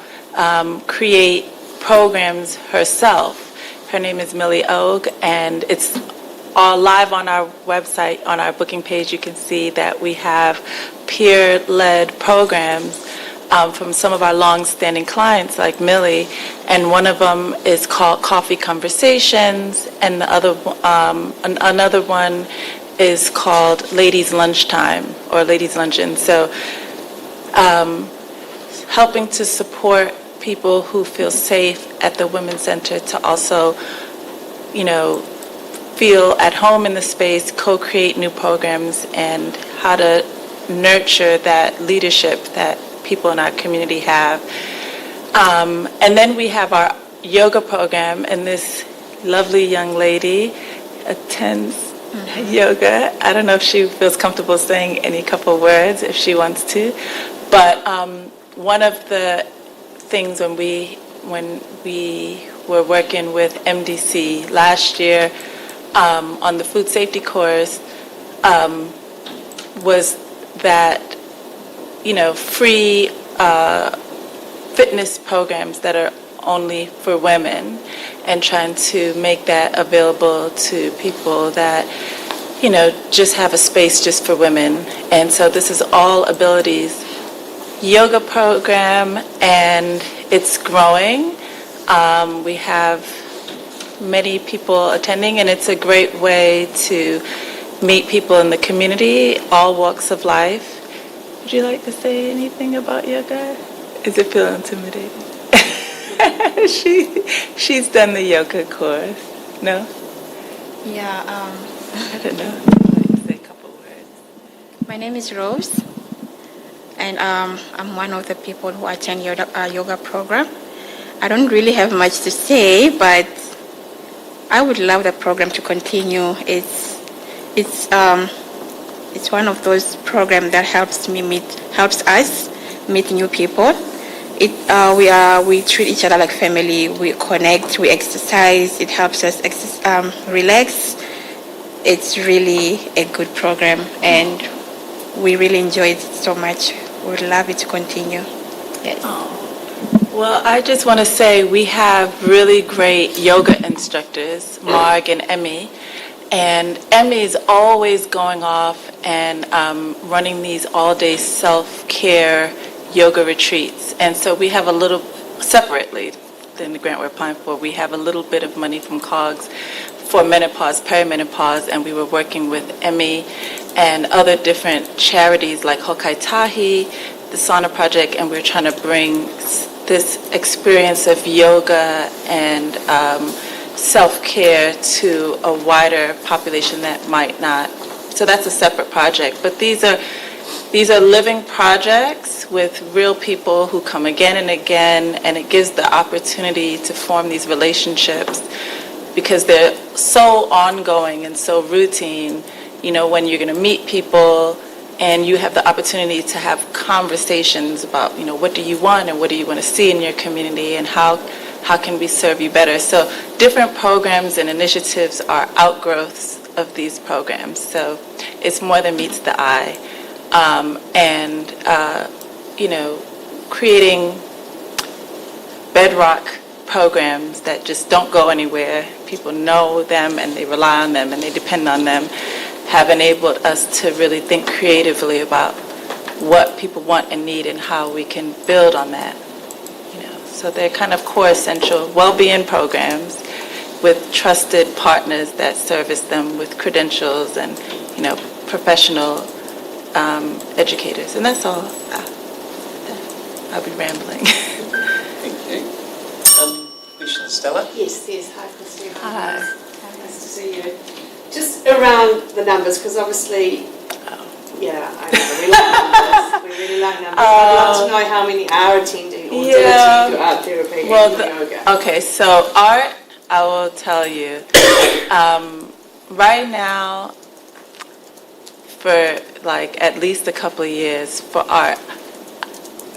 create programs herself. Her name is Millie Ogue, and it's all live on our website. On our booking page, you can see that we have peer-led programs from some of our long-standing clients like Millie, and one of them is called Coffee Conversations, and the other another one is called Ladies Lunchtime or Ladies Luncheon. So helping to support people who feel safe at the Women's Center to also, feel at home in the space, co-create new programs, and how to nurture that leadership that people in our community have. And then we have our yoga program, and this lovely young lady attends yoga. I don't know if she feels comfortable saying any couple words if she wants to, but one of the things when we were working with MDC last year on the food safety course was that free fitness programs that are only for women, and trying to make that available to people that just have a space just for women. And so this is all abilities yoga program, and it's growing. We have many people attending, and it's a great way to meet people in the community, all walks of life. Would you like to say anything about yoga? Does it feel intimidating? She's done the yoga course. No? Yeah, I don't know. I'd like to say a couple words. my name is Rose, and I'm one of the people who attend yoga program. I don't really have much to say, but I would love the program to continue. It's one of those programs that helps us meet new people. We treat each other like family. We connect. We exercise. It helps us relax. It's really a good program, and we really enjoy it so much. We would love it to continue. Yes. Well, I just want to say we have really great yoga instructors, Marg and Emmy. And Emmy is always going off and running these all-day self-care yoga retreats. And so we have a little, separately than the grant we're applying for, we have a little bit of money from COGS for menopause, perimenopause, and we were working with Emmy and other different charities like Hokai Tahi, the Sauna Project, and we're trying to bring this experience of yoga and self-care to a wider population that might not. So that's a separate project. But these are living projects with real people who come again and again, and it gives the opportunity to form these relationships because they're so ongoing and so routine, when you're going to meet people and you have the opportunity to have conversations about, what do you want and what do you want to see in your community and how can we serve you better. So different programs and initiatives are outgrowths of these programs. So it's more than meets the eye. Creating bedrock programs that just don't go anywhere. People know them and they rely on them and they depend on them, have enabled us to really think creatively about what people want and need and how we can build on that. So they're kind of core essential well-being programs with trusted partners that service them with credentials and, professional educators. And that's all. I'll be rambling. Thank you. Question, Stella? Yes. Hi, Christine. Hi. Nice to see you. Just around the numbers, because obviously, I know, we like numbers. We really like numbers. I'd love to know how many are attending or do art therapy and yoga. Okay, so art, I will tell you. Right now, for at least a couple of years, for art,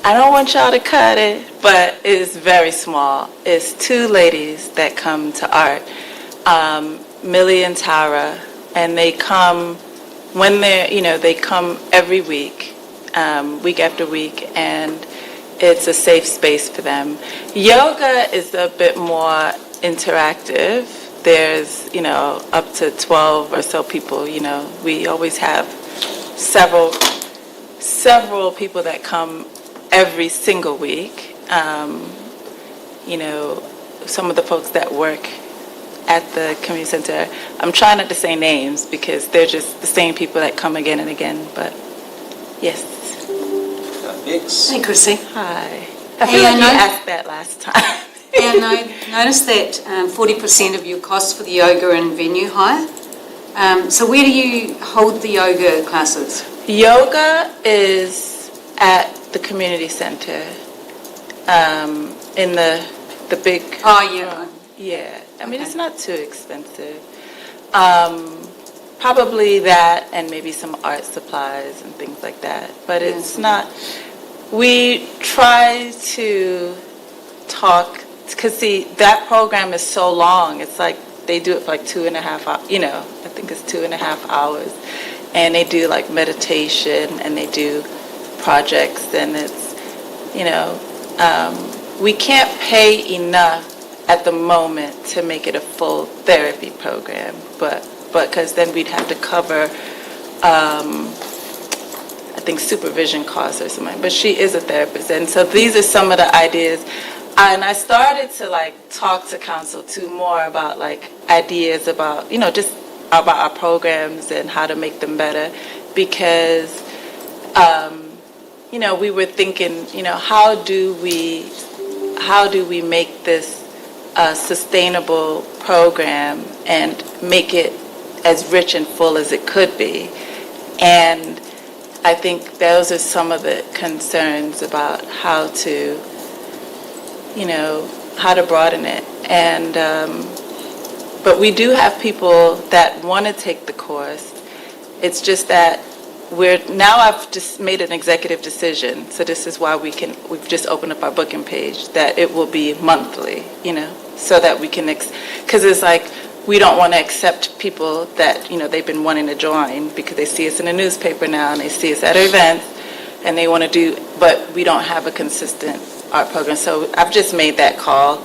I don't want y'all to cut it, but it is very small. It's 2 ladies that come to art, Millie and Tara, and they come when they come every week, week after week, and it's a safe space for them. Yoga is a bit more interactive. There's, up to 12 or so people, we always have several people that come every single week. Some of the folks that work at the community center, I'm trying not to say names because they're just the same people that come again and again, but yes. Next. Hey, Chrissy. Hi. I feel like you asked that last time. And I noticed that 40% of your costs for the yoga and venue hire. So where do you hold the yoga classes? Yoga is at the community center, in the big room. Yeah. I mean, It's not too expensive. Probably that and maybe some art supplies and things like that. But it's not, we try to talk, because see, that program is so long. It's like they do it for 2.5 hours, I think it's 2.5 hours. And they do meditation and they do projects and it's, we can't pay enough at the moment to make it a full therapy program, but but because then we'd have to cover, I think, supervision costs or something. But she is a therapist, and so these are some of the ideas. And I started to like talk to council too more about like ideas about, just about our programs and how to make them better, because, we were thinking, how do we make this a sustainable program and make it as rich and full as it could be. And I think those are some of the concerns about how to broaden it. And but we do have people that want to take the course. It's just that I've just made an executive decision, so this is why we've just opened up our booking page, that it will be monthly, so that we can, because it's like, we don't want to accept people that, they've been wanting to join because they see us in a newspaper now and they see us at events and they want to do, but we don't have a consistent art program. So I've just made that call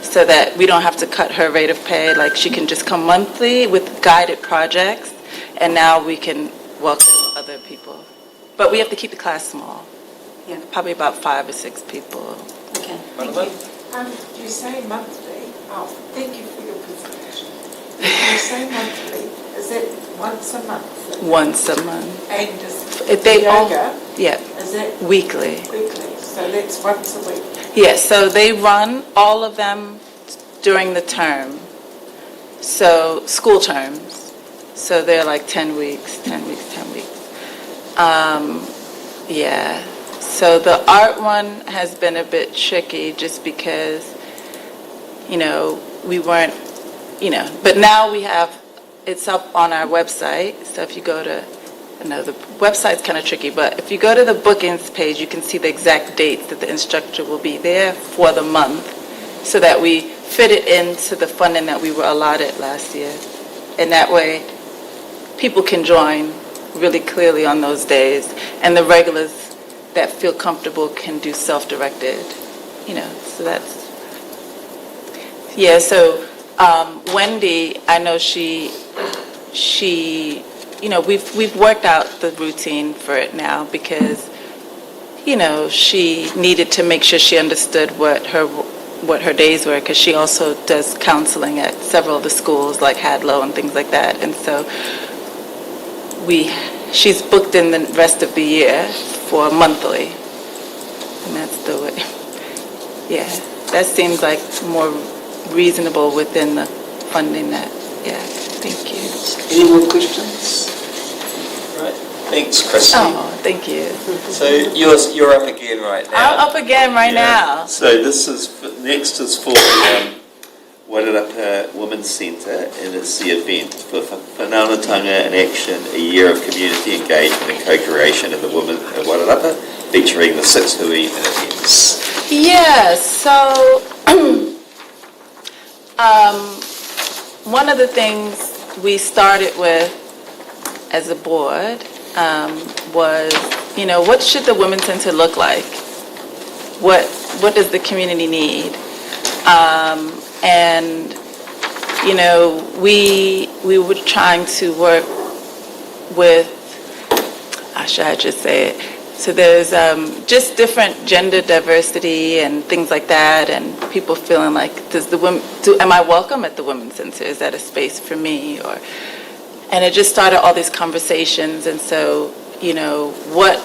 so that we don't have to cut her rate of pay. Like, she can just come monthly with guided projects, and now we can welcome other people. But we have to keep the class small. Yeah. Probably about 5 or 6 people. Okay. You say monthly. Oh, thank you for your presentation. You say monthly. Is it once a month? Once a month. And is yoga? Yeah. Is it weekly? Weekly. So that's once a week. Yeah. So they run all of them during the term. So school terms. So they're like 10 weeks, 10 weeks, 10 weeks. Yeah. So the art one has been a bit tricky just because, we weren't, but now it's up on our website. So if you go to, the website's kind of tricky, but if you go to the bookings page, you can see the exact dates that the instructor will be there for the month, so that we fit it into the funding that we were allotted last year. And that way, people can join really clearly on those days, and the regulars that feel comfortable can do self-directed, so that's, yeah. So Wendy, I know she, we've worked out the routine for it now, because, she needed to make sure she understood what her days were, because she also does counseling at several of the schools like Hadlow and things like that, and so she's booked in the rest of the year for monthly, and that's the way. Yeah, that seems like more reasonable within the funding that. Yeah, thank you. Any more questions? Right. Thanks, Christy. Oh, thank you. So you're up again right now. I'm up again right now. So next is for Wairarapa Women's Centre, and it's the event for Whanaungatanga in Action, a year of community engagement and co-creation of the women of Wairarapa, featuring the 6 hui and events. Yeah, so one of the things we started with as a board was, what should the Women's Centre look like? What does the community need? And, we were trying to work with, how should I just say it? So there's just different gender diversity and things like that, and people feeling like, am I welcome at the Women's Centre? Is that a space for me? And it just started all these conversations, and so, what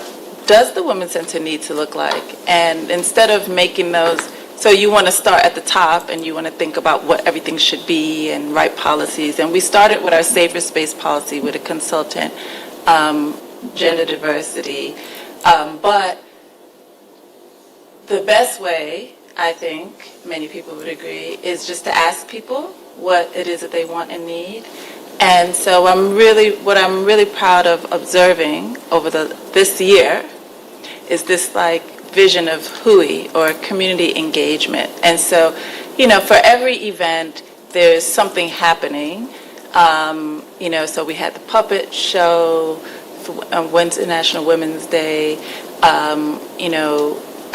does the Women's Centre need to look like? And instead of making those, so you want to start at the top and you want to think about what everything should be and write policies. And we started with our safer space policy with a consultant, gender diversity. But the best way, I think, many people would agree, is just to ask people what it is that they want and need. And so what I'm really proud of observing over this year is this vision of HUI, or community engagement. And so, for every event, there's something happening. So we had the puppet show for International Women's Day,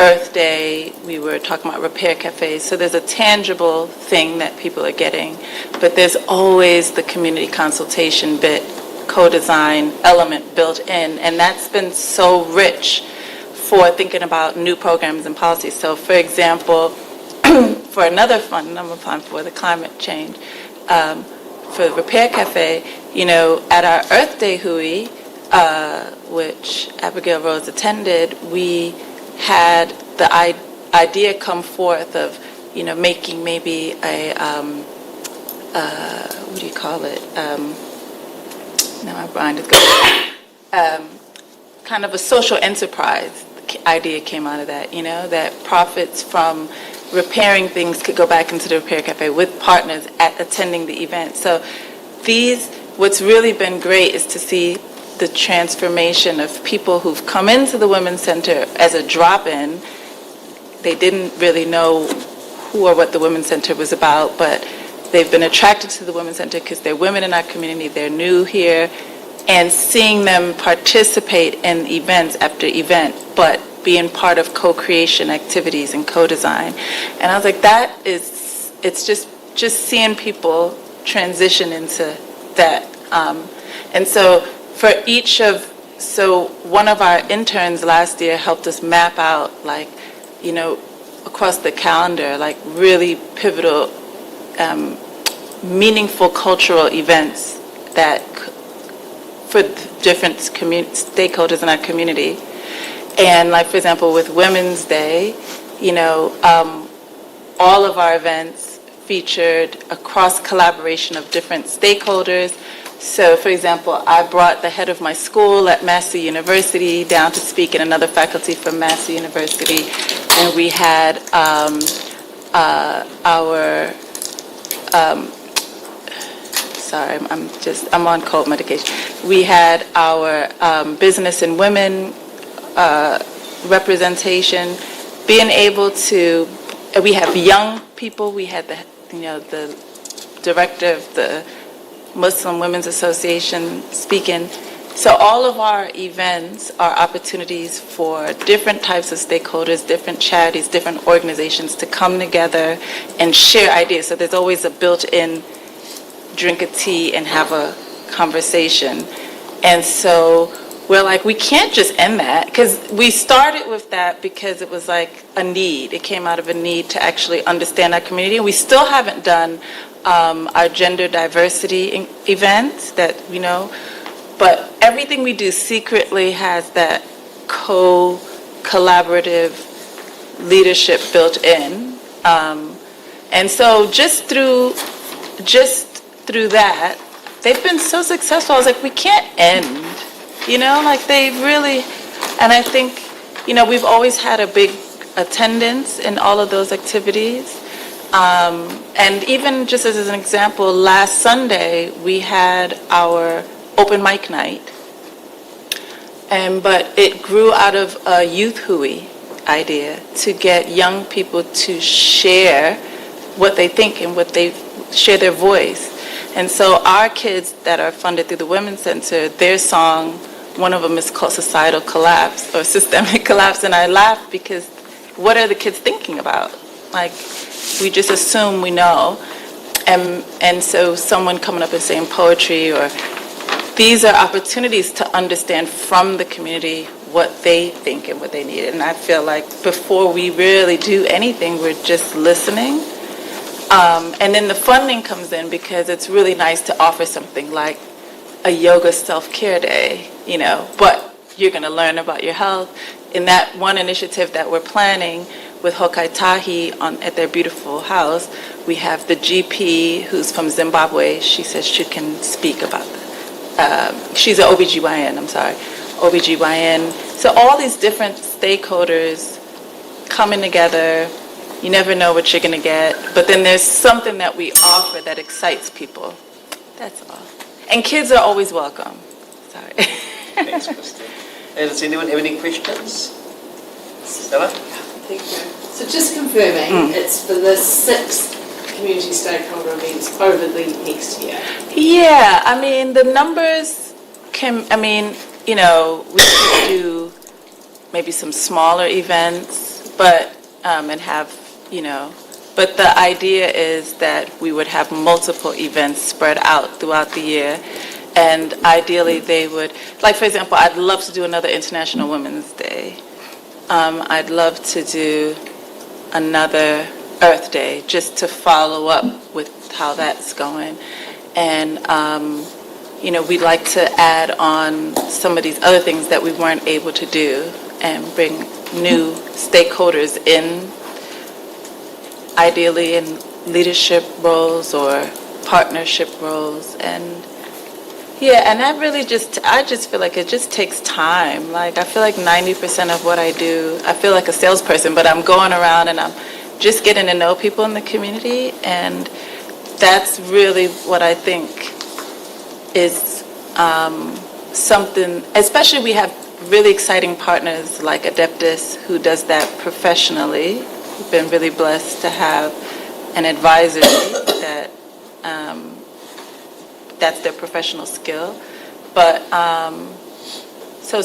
Earth Day, we were talking about repair cafes. So there's a tangible thing that people are getting, but there's always the community consultation bit, co-design element built in, and that's been so rich for thinking about new programs and policies. So for example, for another fund I'm applying for, the climate change, for the Repair Cafe, at our Earth Day hui, which Abigail Rose attended, we had the idea come forth of, making maybe a, what do you call it? Now my mind is going. Kind of a social enterprise idea came out of that, that profits from repairing things could go back into the Repair Cafe with partners at attending the event. So what's really been great is to see the transformation of people who've come into the Women's Center as a drop-in. They didn't really know who or what the Women's Center was about, but they've been attracted to the Women's Center because they're women in our community, they're new here, and seeing them participate in events after event, but being part of co-creation activities and co-design. And I was like, it's just seeing people transition into that. And so one of our interns last year helped us map out, across the calendar, really pivotal, meaningful cultural events that for different stakeholders in our community. And for example, with Women's Day, all of our events featured a cross-collaboration of different stakeholders. So, for example, I brought the head of my school at Massey University down to speak, and another faculty from Massey University. And we had I'm on cold medication. We had our business and women representation, being able to, we have young people, we had the director of the Muslim Women's Association speaking. So all of our events are opportunities for different types of stakeholders, different charities, different organizations to come together and share ideas. So there's always a built-in drink a tea and have a conversation. And so we're like, we can't just end that, because we started with that because it was like a need. It came out of a need to actually understand our community. And we still haven't done our gender diversity event that we know, but everything we do secretly has that collaborative leadership built in. And so just through that, they've been so successful. I was like, we can't end, they really, and I think, we've always had a big attendance in all of those activities. And even just as an example, last Sunday, we had our open mic night. But it grew out of a youth hui idea to get young people to share what they think and share their voice. And so our kids that are funded through the Women's Center, their song, one of them is called Societal Collapse or Systemic Collapse, and I laugh because what are the kids thinking about? We just assume we know. And so someone coming up and saying poetry, or these are opportunities to understand from the community what they think and what they need. And I feel like before we really do anything, we're just listening. And then the funding comes in because it's really nice to offer something like a yoga self-care day, but you're going to learn about your health. In that one initiative that we're planning with Hokai Tahi at their beautiful house, we have the GP who's from Zimbabwe. She says she can speak about that. She's an OBGYN, OBGYN. So all these different stakeholders coming together. You never know what you're going to get, but then there's something that we offer that excites people. That's all. And kids are always welcome. Sorry. Thanks, Kristen. And does anyone have any questions? Stella? Thank you. So just confirming, it's for the 6 community stakeholder events over the next year? Yeah, the numbers we could do maybe some smaller events, but, and have, but the idea is that we would have multiple events spread out throughout the year. And ideally they would, like for example, I'd love to do another International Women's Day. I'd love to do another Earth Day, just to follow up with how that's going. And, we'd like to add on some of these other things that we weren't able to do and bring new stakeholders in, ideally in leadership roles or partnership roles. And yeah, and that really I just feel like it just takes time. Like, I feel like 90% of what I do, I feel like a salesperson, but I'm going around and I'm just getting to know people in the community, and that's really what I think is something, especially we have really exciting partners like Adeptus who does that professionally. We've been really blessed to have an advisory that that's their professional skill. But so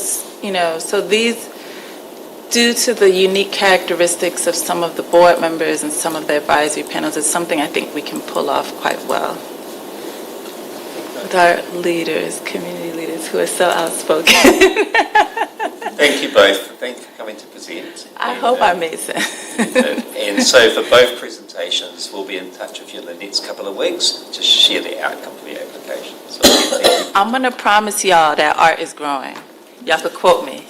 these, due to the unique characteristics of some of the board members and some of the advisory panels, is something I think we can pull off quite well with our leaders, community leaders who are so outspoken. Thank you both. Thank you for coming to present. I hope I made sense. And so for both presentations, we'll be in touch with you in the next couple of weeks to share the outcome of the application. So thank you. I'm going to promise y'all that art is growing. Y'all could quote me.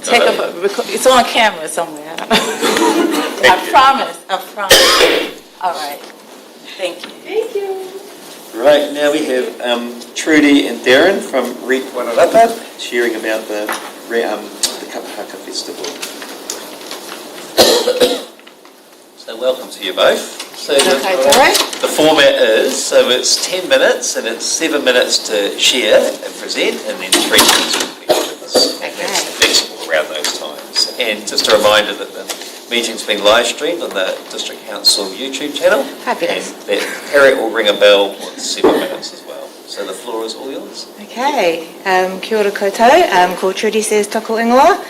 It's on camera somewhere. I don't know. I promise. All right. Thank you. Thank you. Right, now we have Trudy and Darren from Reap Wairarapa sharing about the Kapahaka Festival. So welcome to you both. So the format is, so it's 10 minutes and it's 7 minutes to share and present, and then 3 minutes for questions. And that's flexible around those times. And just a reminder that the meeting's been live streamed on the District Council YouTube channel. Fabulous. And that Harriet will ring a bell with 7 minutes as well. So the floor is all yours. Okay, kia ora koutou, ko Trudy says toko ingoa.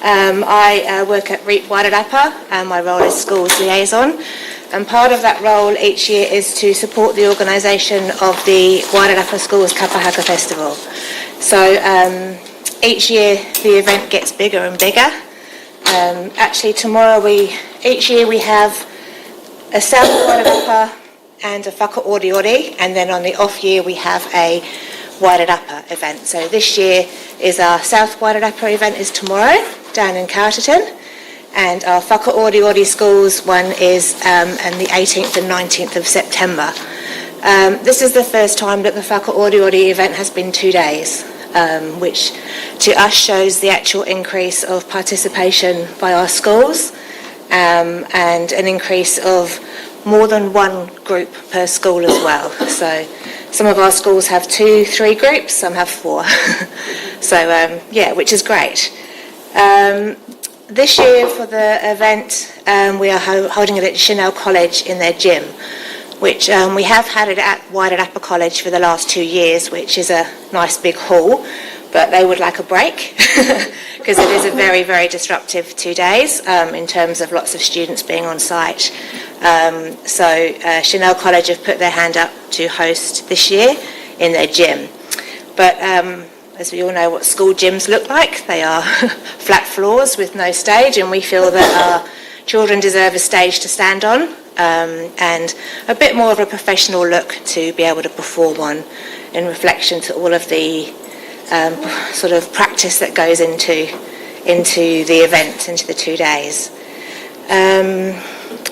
I work at Reap Wairarapa, and my role is schools liaison. And part of that role each year is to support the organisation of the Wairarapa Schools Kapahaka Festival. So each year the event gets bigger and bigger. Actually tomorrow each year we have a South Wairarapa and a Whakaoriori, and then on the off year we have a Wairarapa event. So this year is our South Wairarapa event is tomorrow down in Masterton, and our Whakaoriori schools one is on the 18th and 19th of September. This is the first time that the Whakaoriori event has been 2 days, which to us shows the actual increase of participation by our schools, and an increase of more than one group per school as well. So some of our schools have 2-3 groups, some have 4. So which is great. This year for the event, we are holding it at Chanel College in their gym, which we have had it at Wairarapa College for the last 2 years, which is a nice big hall, but they would like a break because it is a very, very disruptive 2 days in terms of lots of students being on site. So Chanel College have put their hand up to host this year in their gym. But as we all know what school gyms look like, they are flat floors with no stage, and we feel that our children deserve a stage to stand on, and a bit more of a professional look to be able to perform on in reflection to all of the sort of practice that goes into the event, into the 2 days.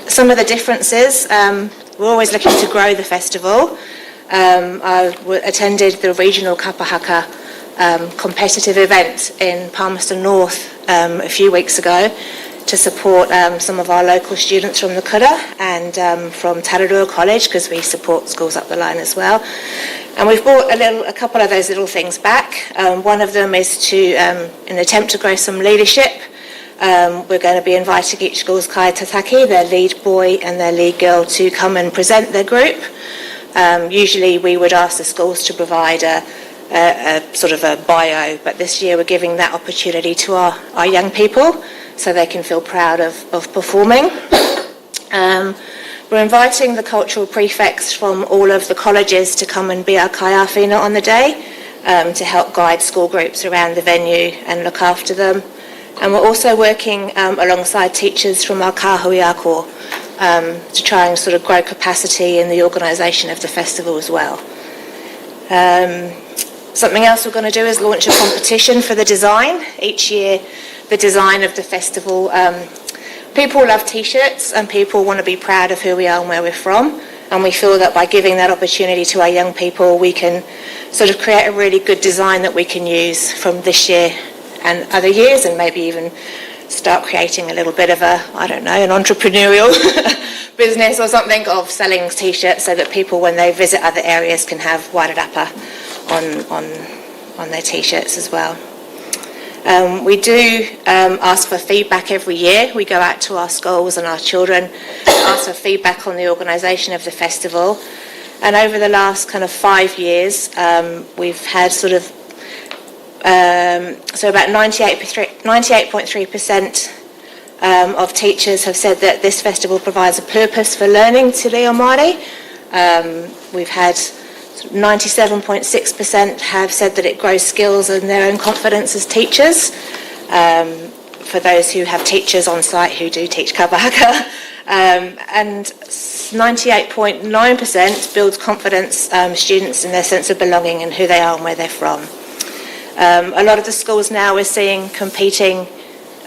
Some of the differences, we're always looking to grow the festival. I attended the regional Kapahaka competitive event in Palmerston North a few weeks ago to support some of our local students from the Kura and from Tararua College, because we support schools up the line as well. And we've brought a couple of those little things back. One of them is to, in an attempt to grow some leadership, we're going to be inviting each school's kai tataki, their lead boy and their lead girl, to come and present their group. Usually we would ask the schools to provide a sort of a bio, but this year we're giving that opportunity to our young people so they can feel proud of performing. We're inviting the cultural prefects from all of the colleges to come and be our kaiawhina on the day, to help guide school groups around the venue and look after them. And we're also working alongside teachers from our kahui ako to try and sort of grow capacity in the organisation of the festival as well. Something else we're going to do is launch a competition for the design. Each year, the design of the festival, people love t-shirts and people want to be proud of who we are and where we're from. And we feel that by giving that opportunity to our young people, we can sort of create a really good design that we can use from this year and other years, and maybe even start creating a little bit of a, I don't know, an entrepreneurial business or something of selling t-shirts, so that people, when they visit other areas, can have Wairarapa on their t-shirts as well. We do ask for feedback every year. We go out to our schools and our children, ask for feedback on the organisation of the festival. And over the last kind of 5 years, we've had sort of, so about 98.3% of teachers have said that this festival provides a purpose for learning Te Reo Māori. We've had 97.6% have said that it grows skills and their own confidence as teachers. For those who have teachers on site who do teach kapa haka. And 98.9% builds confidence students in their sense of belonging and who they are and where they're from. A lot of the schools now we're seeing competing,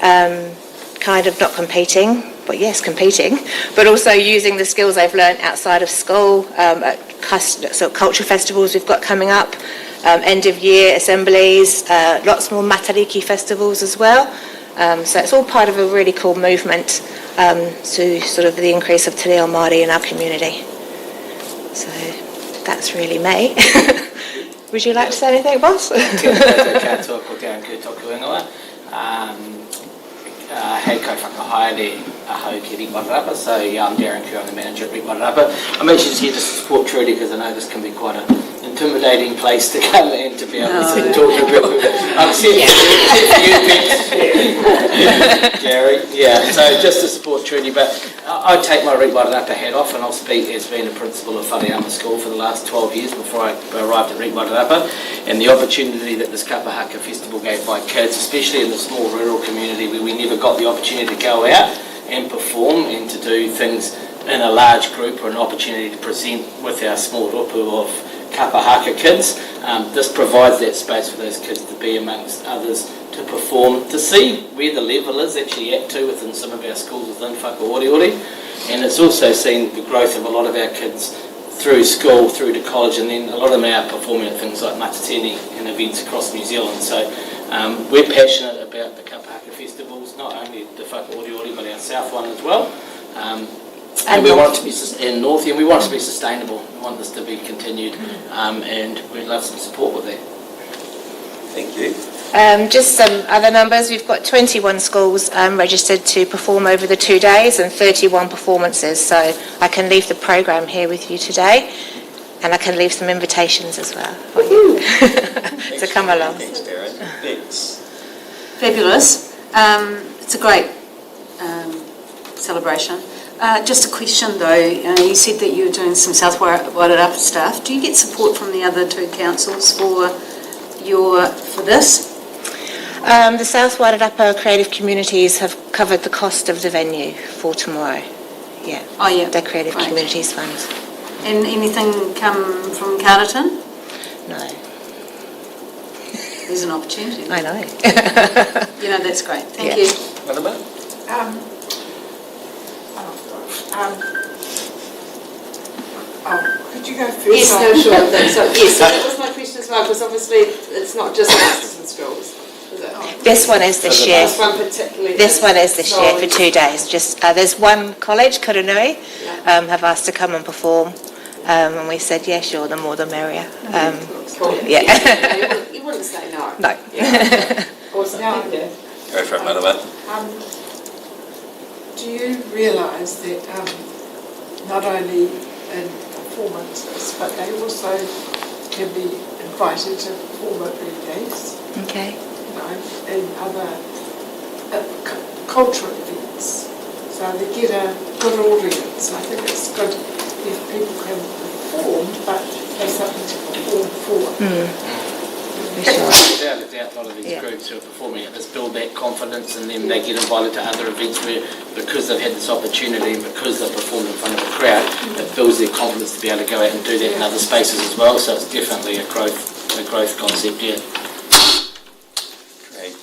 kind of not competing, but yes, competing, but also using the skills they've learnt outside of school, so cultural festivals we've got coming up, end of year assemblies, lots more matariki festivals as well. So it's all part of a really cool movement to sort of the increase of Te Reo Māori in our community. So that's really me. Would you like to say anything, boss? Kia katoa ko te anku toku ingoa. Hei kai whakahaere ahau ki Ri Wairarapa, so yeah, I'm Darren Kerr, I'm the manager at Ri Wairarapa. I'm actually just here to support Trudy because I know this can be quite an intimidating place to come and to be able to talk to people. Gary, yeah, so just to support Trudy, but I take my Ri Wairarapa hat off and I'll speak as being a principal of Whareama School for the last 12 years before I arrived at Ri Wairarapa, and the opportunity that this Kapa Haka Festival gave my kids, especially in the small rural community where we never got the opportunity to go out and perform and to do things in a large group, or an opportunity to present with our small rupu of Kapa Haka kids. This provides that space for those kids to be amongst others, to perform, to see where the level is actually at too within some of our schools within Whakaoriori. And it's also seen the growth of a lot of our kids through school, through to college, and then a lot of them are performing at things like Masterton and events across New Zealand. So we're passionate about the Kapa Haka festivals, not only the Whakaoriori but our south one as well. And we want it to be in North, and we want it to be sustainable. We want this to be continued, and we'd love some support with that. Thank you. Just some other numbers. We've got 21 schools registered to perform over the 2 days and 31 performances. So I can leave the program here with you today, and I can leave some invitations as well for you to come along. Thanks, Darren. Thanks. Fabulous. It's a great celebration. Just a question though, you said that you were doing some South Wairarapa stuff. Do you get support from the other two councils for this? The South Wairarapa Creative Communities have covered the cost of the venue for tomorrow. Yeah. Oh yeah. The Creative Communities Funds. And anything come from Carterton? No. There's an opportunity. I know. That's great. Thank you. What about? Could you go first? Yes, no, sure. So that was my question as well, because obviously it's not just Masterton schools, is it? This one is this year. This one particularly. This one is this year for 2 days. Just there's one college, Kurunui, have asked to come and perform, and we said, yeah, sure, the more the merrier. Yeah. You wouldn't say no. No. Awesome. Now, Go for it, Madam. do you realise that not only in performances, but they also can be invited to perform at birthdays? Okay. In other cultural events. So they get a good audience. I think it's good if people can perform, but have something to perform for. Without a doubt, a lot of these groups who are performing it, just build that confidence, and then they get invited to other events where, because they've had this opportunity and because they've performed in front of a crowd, it builds their confidence to be able to go out and do that in other spaces as well. So it's definitely a growth concept, yeah. Great.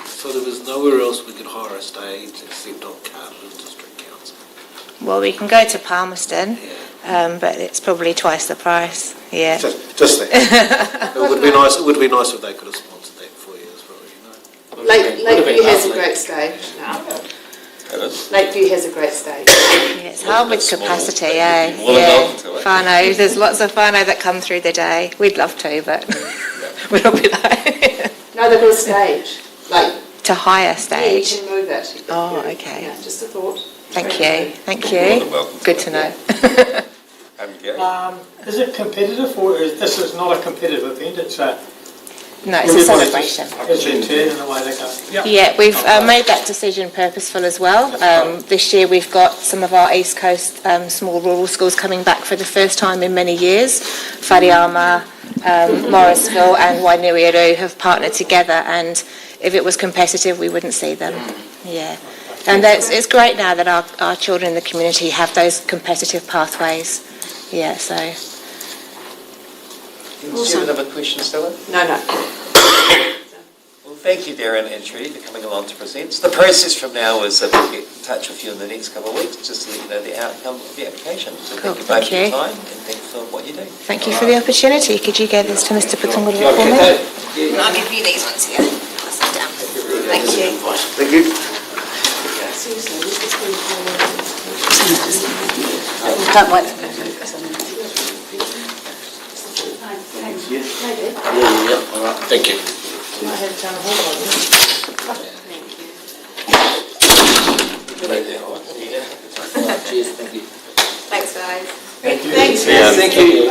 So there was nowhere else we could hire a stage except on Cardigan District Council? Well, we can go to Palmerston, but it's probably twice the price. Yeah. Just that. It would be nice. It would be nice if they could have sponsored that for you as well. Lakeview has a great stage now. Lakeview has a great stage. Yeah, it's hard with capacity, eh? Yeah. Whānau, there's lots of whānau that come through the day. We'd love to, but we'll not be like. No, they've got a stage. Like to hire yeah, you stage. can move it. Oh, okay. Yeah, just a thought. Thank you. Thank you. Good to know. Is it competitive, or this is not a competitive event? It's a No, it's a celebration. It's in turn and away they go. Yeah, we've made that decision purposeful as well. This year we've got some of our East Coast small rural schools coming back for the first time in many years. Whariama, Morrisville and Wainuiaru have partnered together, and if it was competitive we wouldn't see them. Yeah. And it's great now that our children in the community have those competitive pathways. Yeah, so... Do you have another question, Stella? No. Well, thank you, Darren and Trudy, for coming along to present. So the process from now is that we'll get in touch with you in the next couple of weeks just to let you know the outcome of the application. So Cool, thank you both thank for your you. time and thanks for what you do. Thank you for the opportunity. Could you give this to Mr. Putunguru for me? I'll give you these ones here. Pass them down. Thank you. Thank you. Don't wait. Yeah, all right. Thank you. Cheers, thank you. Thanks, guys. Thanks, Thank you.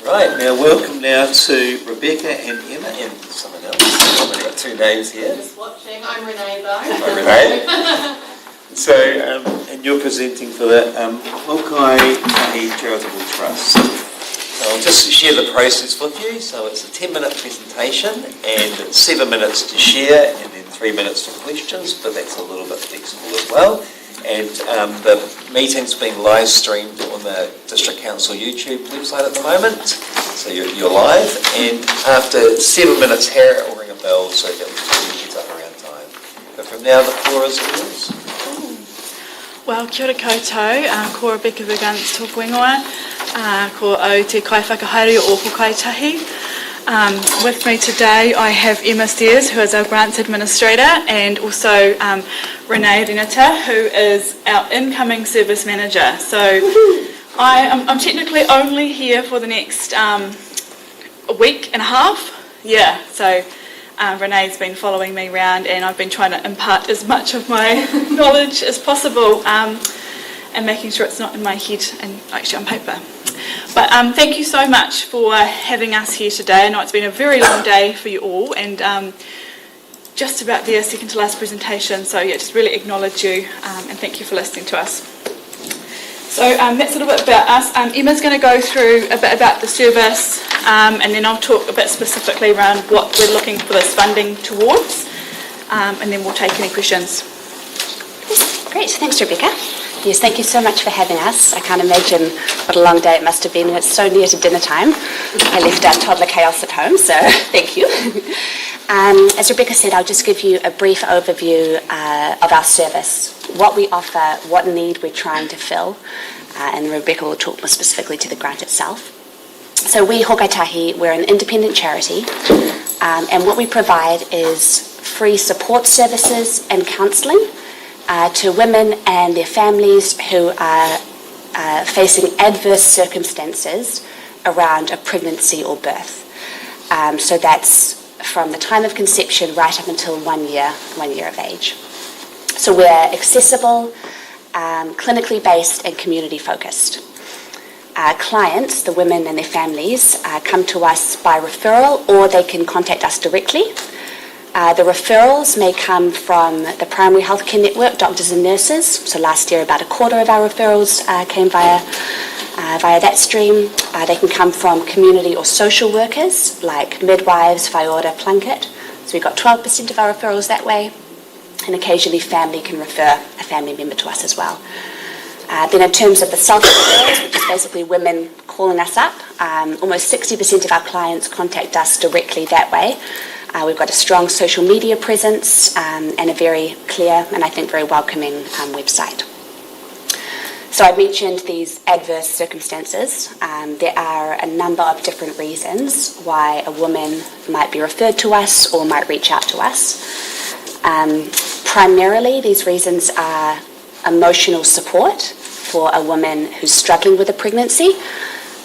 Right, now welcome now to Rebecca and Emma and someone else. I've got two names here. Just watching. I'm Renee though. Hi, Renee. So, and you're presenting for the Mokai Tahi Charitable Trust. So I'll just share the process with you. So it's a 10-minute presentation and it's 7 minutes to share and then 3 minutes for questions, but that's a little bit flexible as well. And the meeting's being live streamed on the District Council YouTube website at the moment. So you're live. And after 7 minutes, Harriet will ring a bell so that we can get up around time. But from now, the floor is yours. Well, kia ora koutou, ko Rebecca Vigans tōku ingoa, ko au te kaiwhakahaere o ōku kaitahi. With me today I have Emma Steers, who is our grants administrator, and also Renee Renata, who is our incoming service manager. So I'm technically only here for the next week and a half. Yeah, so Renee's been following me around and I've been trying to impart as much of my knowledge as possible and making sure it's not in my head and actually on paper. But thank you so much for having us here today. I know it's been a very long day for you all and just about their second to last presentation, so yeah, just really acknowledge you and thank you for listening to us. So that's a little bit about us. Emma's going to go through a bit about the service and then I'll talk a bit specifically around what we're looking for this funding towards and then we'll take any questions. Great, thanks Rebecca. Yes, thank you so much for having us. I can't imagine what a long day it must have been, and it's so near to dinner time. I left our toddler chaos at home, so thank you. As Rebecca said, I'll just give you a brief overview of our service, what we offer, what need we're trying to fill, and Rebecca will talk more specifically to the grant itself. So we, Hokai Tahi, we're an independent charity, and what we provide is free support services and counselling to women and their families who are facing adverse circumstances around a pregnancy or birth. So that's from the time of conception right up until 1 year of age. So we're accessible, clinically based and community focused. clients, the women and their families, come to us by referral, or they can contact us directly. The referrals may come from the primary healthcare network, doctors and nurses. So last year, about a quarter of our referrals came via that stream. They can come from community or social workers like midwives, Vaiora, Plunkett. So we've got 12% of our referrals that way. And occasionally family can refer a family member to us as well. Then in terms of the self-referrals, which is basically women calling us up, almost 60% of our clients contact us directly that way. We've got a strong social media presence and a very clear and I think very welcoming website. So I mentioned these adverse circumstances. There are a number of different reasons why a woman might be referred to us or might reach out to us. Primarily, these reasons are emotional support for a woman who's struggling with a pregnancy.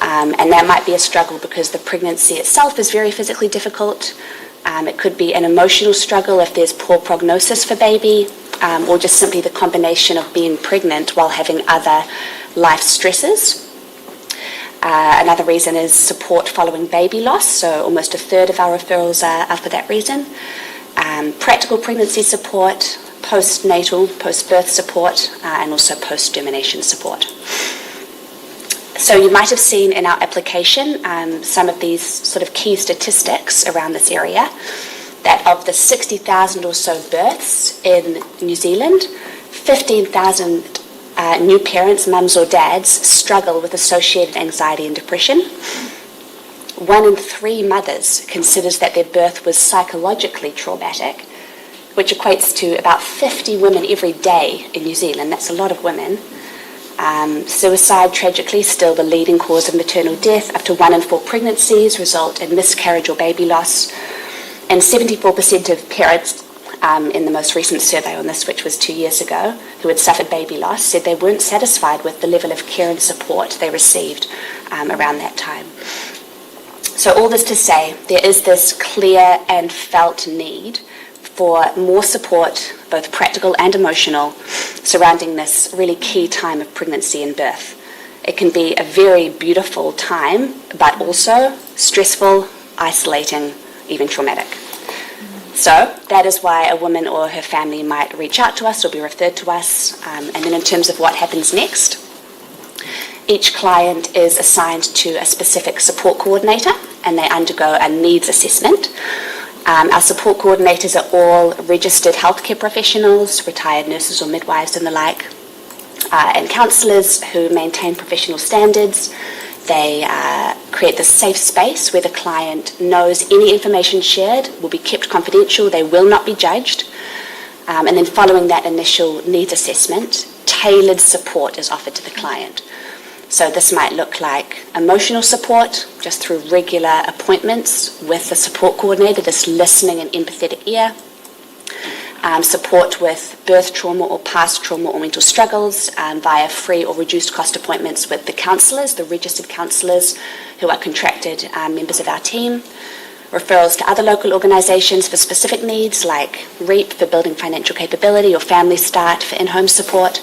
And that might be a struggle because the pregnancy itself is very physically difficult. It could be an emotional struggle if there's poor prognosis for baby, or just simply the combination of being pregnant while having other life stresses. Another reason is support following baby loss, so almost a third of our referrals are for that reason. Practical pregnancy support, postnatal, post-birth support, and also post-germination support. So you might have seen in our application some of these sort of key statistics around this area, that of the 60,000 or so births in New Zealand, 15,000 new parents, mums or dads, struggle with associated anxiety and depression. 1 in 3 mothers considers that their birth was psychologically traumatic, which equates to about 50 women every day in New Zealand. That's a lot of women. Suicide, tragically, still the leading cause of maternal death. Up to 1 in 4 pregnancies result in miscarriage or baby loss. And 74% of parents in the most recent survey on this, which was 2 years ago, who had suffered baby loss, said they weren't satisfied with the level of care and support they received around that time. So all this to say, there is this clear and felt need for more support, both practical and emotional, surrounding this really key time of pregnancy and birth. It can be a very beautiful time, but also stressful, isolating, even traumatic. So that is why a woman or her family might reach out to us or be referred to us. And then in terms of what happens next, each client is assigned to a specific support coordinator and they undergo a needs assessment. Our support coordinators are all registered healthcare professionals, retired nurses or midwives and the like, and counsellors who maintain professional standards. They create this safe space where the client knows any information shared will be kept confidential, they will not be judged. And then following that initial needs assessment, tailored support is offered to the client. So this might look like emotional support, just through regular appointments with the support coordinator, this listening and empathetic ear. Support with birth trauma or past trauma or mental struggles via free or reduced cost appointments with the counsellors, the registered counsellors who are contracted members of our team. Referrals to other local organisations for specific needs like REAP for building financial capability or Family Start for in-home support.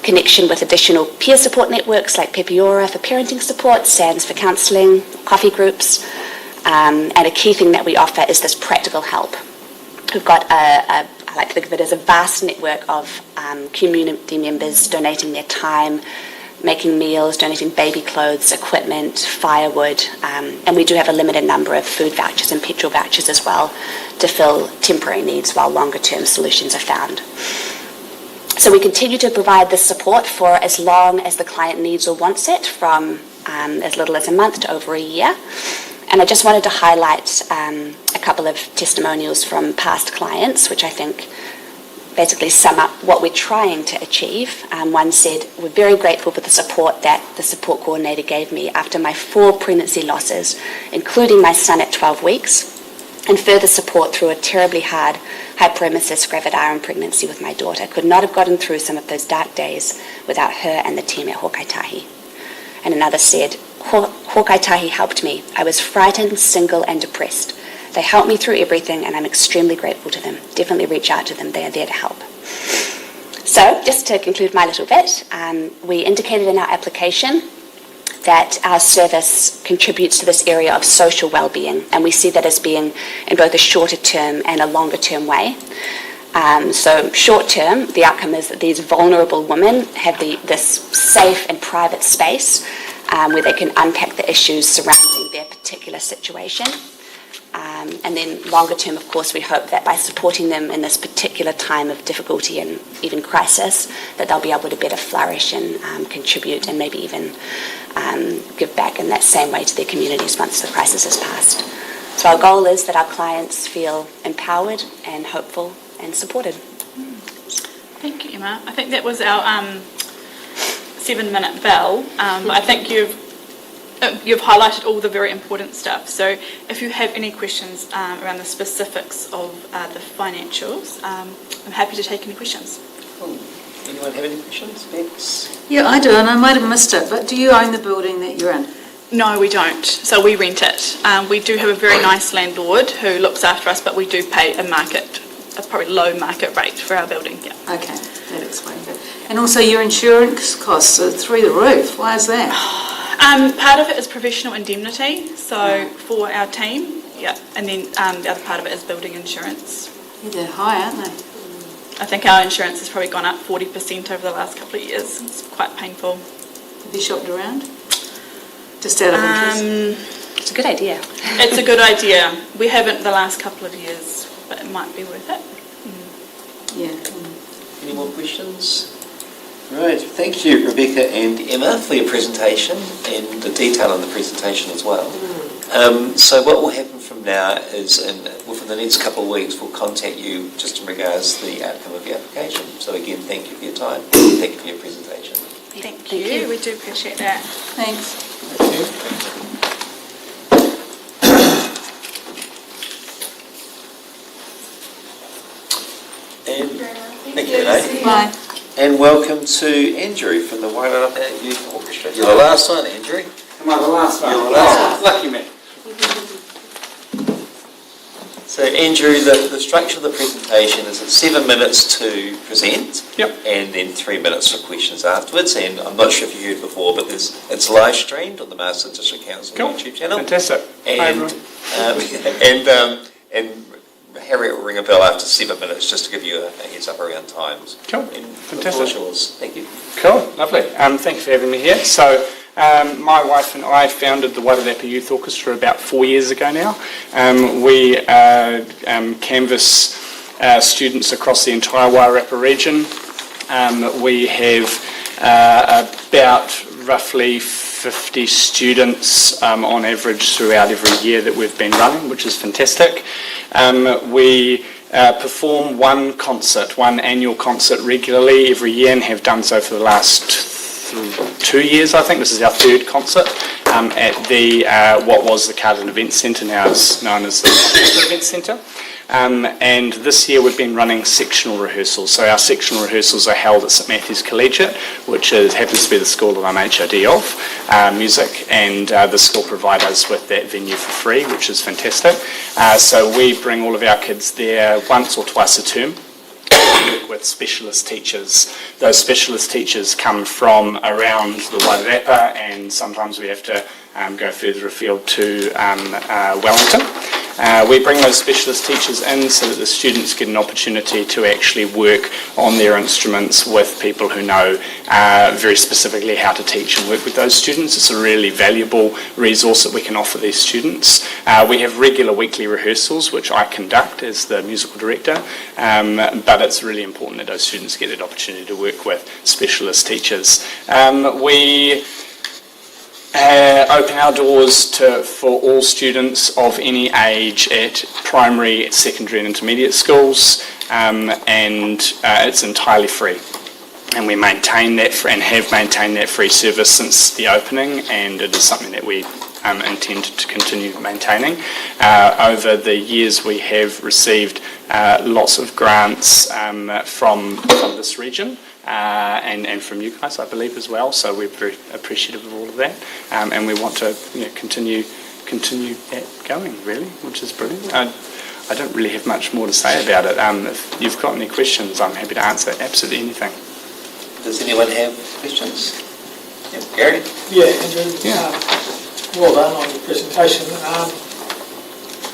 Connection with additional peer support networks like Pepiora for parenting support, SANS for counselling, coffee groups, and a key thing that we offer is this practical help. We've got I like to think of it as a vast network of community members donating their time, making meals, donating baby clothes, equipment, firewood, and we do have a limited number of food vouchers and petrol vouchers as well to fill temporary needs while longer term solutions are found. So we continue to provide this support for as long as the client needs or wants it, from as little as a month to over a year. And I just wanted to highlight a couple of testimonials from past clients, which I think basically sum up what we're trying to achieve. One said, "We're very grateful for the support that the support coordinator gave me after my 4 pregnancy losses, including my son at 12 weeks, and further support through a terribly hard hyperemesis gravid iron pregnancy with my daughter. Could not have gotten through some of those dark days without her and the team at Hawkeye Tahi." And another said, "Hawkeye Tahi helped me. I was frightened, single and depressed. They helped me through everything and I'm extremely grateful to them. Definitely reach out to them. They are there to help." So just to conclude my little bit, we indicated in our application that our service contributes to this area of social well-being, and we see that as being in both a shorter term and a longer term way. So short term, the outcome is that these vulnerable women have this safe and private space where they can unpack the issues surrounding their particular situation. And then longer term, of course, we hope that by supporting them in this particular time of difficulty and even crisis, that they'll be able to better flourish and contribute and maybe even give back in that same way to their communities once the crisis has passed. So our goal is that our clients feel empowered and hopeful and supported. Thank you, Emma. I think that was our 7-minute bell. I think you've highlighted all the very important stuff. So if you have any questions around the specifics of the financials, I'm happy to take any questions. Cool. Anyone have any questions? Bex? Yeah, I do, and I might have missed it, but do you own the building that you're in? No, we don't. So we rent it. We do have a very nice landlord who looks after us, but we do pay a probably low market rate for our building. Yeah. Okay, that explains it. And also your insurance costs are through the roof. Why is that? Part of it is professional indemnity, so for our team, yeah, and then the other part of it is building insurance. Yeah, they're high, aren't they? I think our insurance has probably gone up 40% over the last couple of years. It's quite painful. Have you shopped around? Just out of interest? It's a good idea. It's a good idea. We haven't the last couple of years, but it might be worth it. Yeah. Any more questions? Right, thank you Rebecca and Emma for your presentation and the detail on the presentation as well. So what will happen from now is within the next couple of weeks we'll contact you just in regards to the outcome of your application. So again, thank you for your time. Thank you for your presentation. Thank you. We do appreciate that. Thanks. Thank you. And thank you, Renee. Bye. And welcome to Andrew from the Wairarapa Youth Orchestra. You're the last one, Andrew. Am I the last one? You're the last one. Lucky me. So Andrew, the structure of the presentation is it's 7 minutes to present, and then 3 minutes for questions afterwards. And I'm not sure if you heard before, but it's live streamed on the Masterton District Council YouTube channel. Fantastic. And Harriet will ring a bell after 7 minutes just to give you a heads up around times. Cool. And Fantastic. Yours. Thank you. Cool. Lovely. Thanks for having me here. So my wife and I founded the Wairarapa Youth Orchestra about 4 years ago now. We canvass students across the entire Wairarapa region. We have about roughly 50 students on average throughout every year that we've been running, which is fantastic. We perform one annual concert regularly every year and have done so for the last 2 years, I think. This is our third concert at the what was the Carden Event Centre, now is known as the Event Centre. And this year we've been running sectional rehearsals. So our sectional rehearsals are held at St Matthew's Collegiate, which happens to be the school that I'm HOD of, music, and the school provide us with that venue for free, which is fantastic. So we bring all of our kids there once or twice a term. Work with specialist teachers. Those specialist teachers come from around the Wairarapa, and sometimes we have to go further afield to Wellington. We bring those specialist teachers in so that the students get an opportunity to actually work on their instruments with people who know very specifically how to teach and work with those students. It's a really valuable resource that we can offer these students. We have regular weekly rehearsals, which I conduct as the musical director, but it's really important that those students get that opportunity to work with specialist teachers. We open our doors for all students of any age at primary, secondary and intermediate schools, and it's entirely free. And we maintain that and have maintained that free service since the opening, and it is something that we intend to continue maintaining. Over the years we have received lots of grants from this region. And from you guys, I believe, as well. So we're very appreciative of all of that, and we want to continue that going, really, which is brilliant. I don't really have much more to say about it. If you've got any questions, I'm happy to answer absolutely anything. Does anyone have questions? Gary? Yeah, Andrew, well done on your presentation.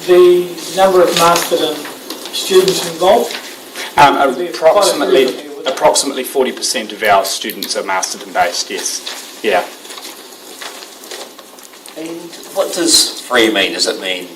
The number of Masterton students involved? Approximately 40% of our students are Masterton based, yes. Yeah. And what does free mean? Does it mean?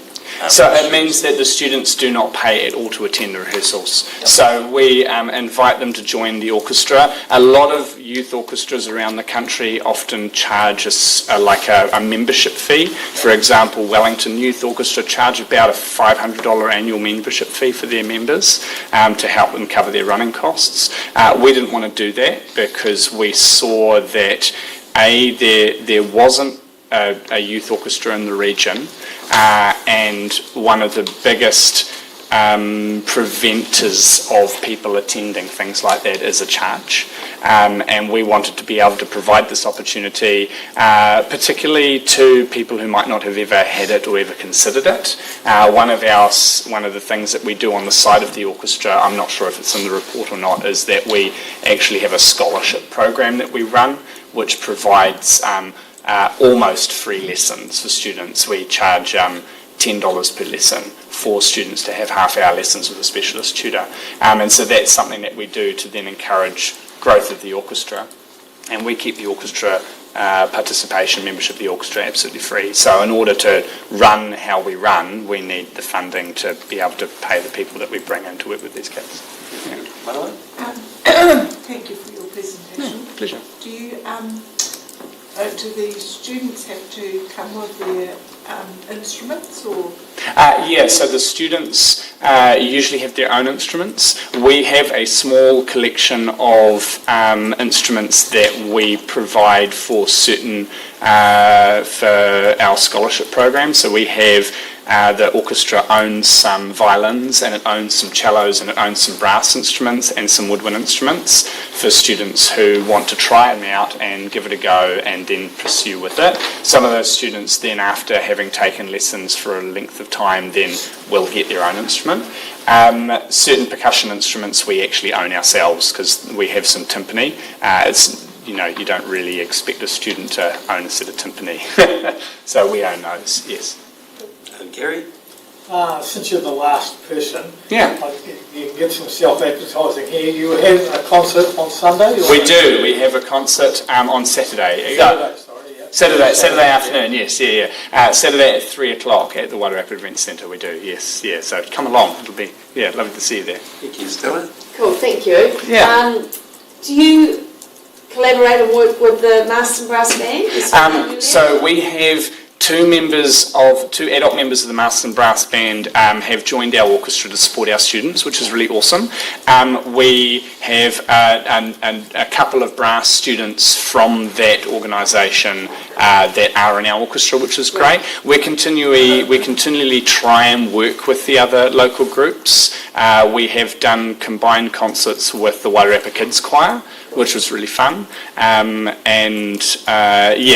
So it means that the students do not pay at all to attend the rehearsals. Yep. So we invite them to join the orchestra. A lot of youth orchestras around the country often charge a membership fee. For example, Wellington Youth Orchestra charge about a $500 annual membership fee for their members to help them cover their running costs. We didn't want to do that because we saw that there wasn't a youth orchestra in the region, and one of the biggest preventers of people attending things like that is a charge. And we wanted to be able to provide this opportunity, particularly to people who might not have ever had it or ever considered it. One of the things that we do on the side of the orchestra, I'm not sure if it's in the report or not, is that we actually have a scholarship program that we run, which provides almost free lessons for students. We charge $10 per lesson for students to have half-hour lessons with a specialist tutor. And so that's something that we do to then encourage growth of the orchestra. And we keep the orchestra participation, membership of the orchestra absolutely free. So in order to run how we run, we need the funding to be able to pay the people that we bring in to work with these kids. Yeah. Thank you for your presentation. Pleasure. Do the students have to come with their instruments or? So the students usually have their own instruments. We have a small collection of instruments that we provide for certain, for our scholarship program. So we have the orchestra owns some violins, and it owns some cellos, and it owns some brass instruments and some woodwind instruments for students who want to try them out and give it a go and then pursue with it. Some of those students then, after having taken lessons for a length of time, then will get their own instrument. Certain percussion instruments we actually own ourselves because we have some timpani. You don't really expect a student to own a set of timpani. So we own those, yes. Gary? Since you're the last person, you can get some self-advertising here. You have a concert on Sunday? We do. We have a concert on Saturday. Saturday afternoon, yes, Saturday at 3 o'clock at the Wairarapa Event Centre we do, yes, yeah. So come along. It'll be, lovely to see you there. Thank you, Stella. Cool, thank you. Yeah. Do you collaborate and work with the Masterton Brass Band? So we have two adult members of the Masterton Brass Band have joined our orchestra to support our students, which is really awesome. We have a couple of brass students from that organisation that are in our orchestra, which is great. We continually try and work with the other local groups. We have done combined concerts with the Wairarapa Kids Choir, which was really fun.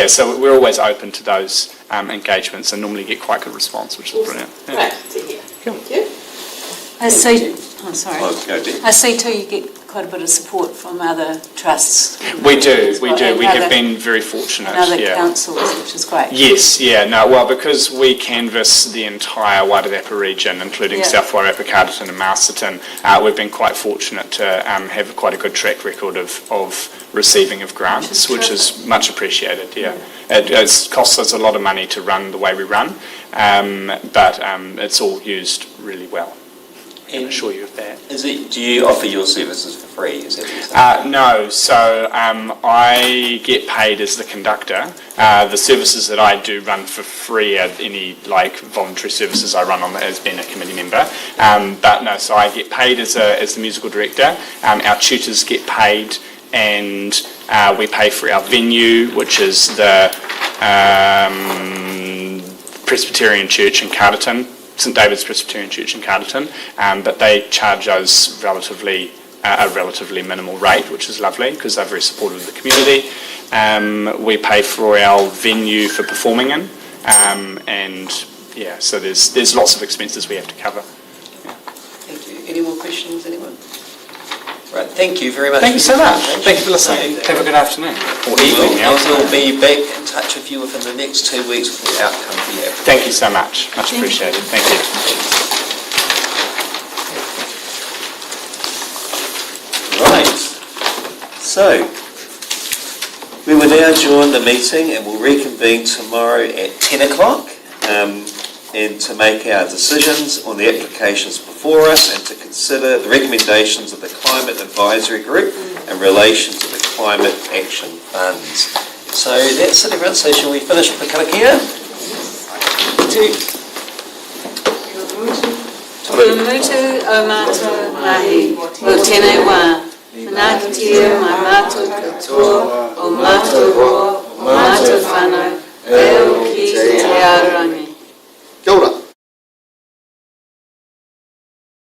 So we're always open to those engagements and normally get quite good response, which is brilliant. Great to hear. Thank you. I see too you get quite a bit of support from other trusts. We do. We have been very fortunate. And other councils, which is great. Yes, because we canvass the entire Wairarapa region, including South Wairarapa, Carterton and Masterton, we've been quite fortunate to have quite a good track record of receiving of grants, which is much appreciated, It costs us a lot of money to run the way we run, but it's all used really well. I can assure you of that. Do you offer your services for free? Is that what you're saying? No, so I get paid as the conductor. The services that I do run for free are any voluntary services I run on as being a committee member. So I get paid as the musical director. Our tutors get paid, and we pay for our venue, which is the Presbyterian Church in Carterton. St David's Presbyterian Church in Carterton, but they charge us a relatively minimal rate, which is lovely because they're very supportive of the community. We pay for our venue for performing in, so there's lots of expenses we have to cover. Thank you. Any more questions, anyone? Right, thank you very much. Thank you so much. Thank you for listening. Have a good afternoon. Or evening now. We'll be back in touch with you within the next 2 weeks with the outcome of the application. Thank you so much. Much appreciated. Thank you. Right, so we will now join the meeting and we'll reconvene tomorrow at 10 o'clock and to make our decisions on the applications before us and to consider the recommendations of the Climate Advisory Group in relation to the Climate Action Funds. So that's it, everyone. So shall we finish with the karakia? Tōna mutu o mātou mahi, o tēnei wā. Manakitia mai mātou katoa, o mātou roa, o mātou whānau, e o ki te aorangi.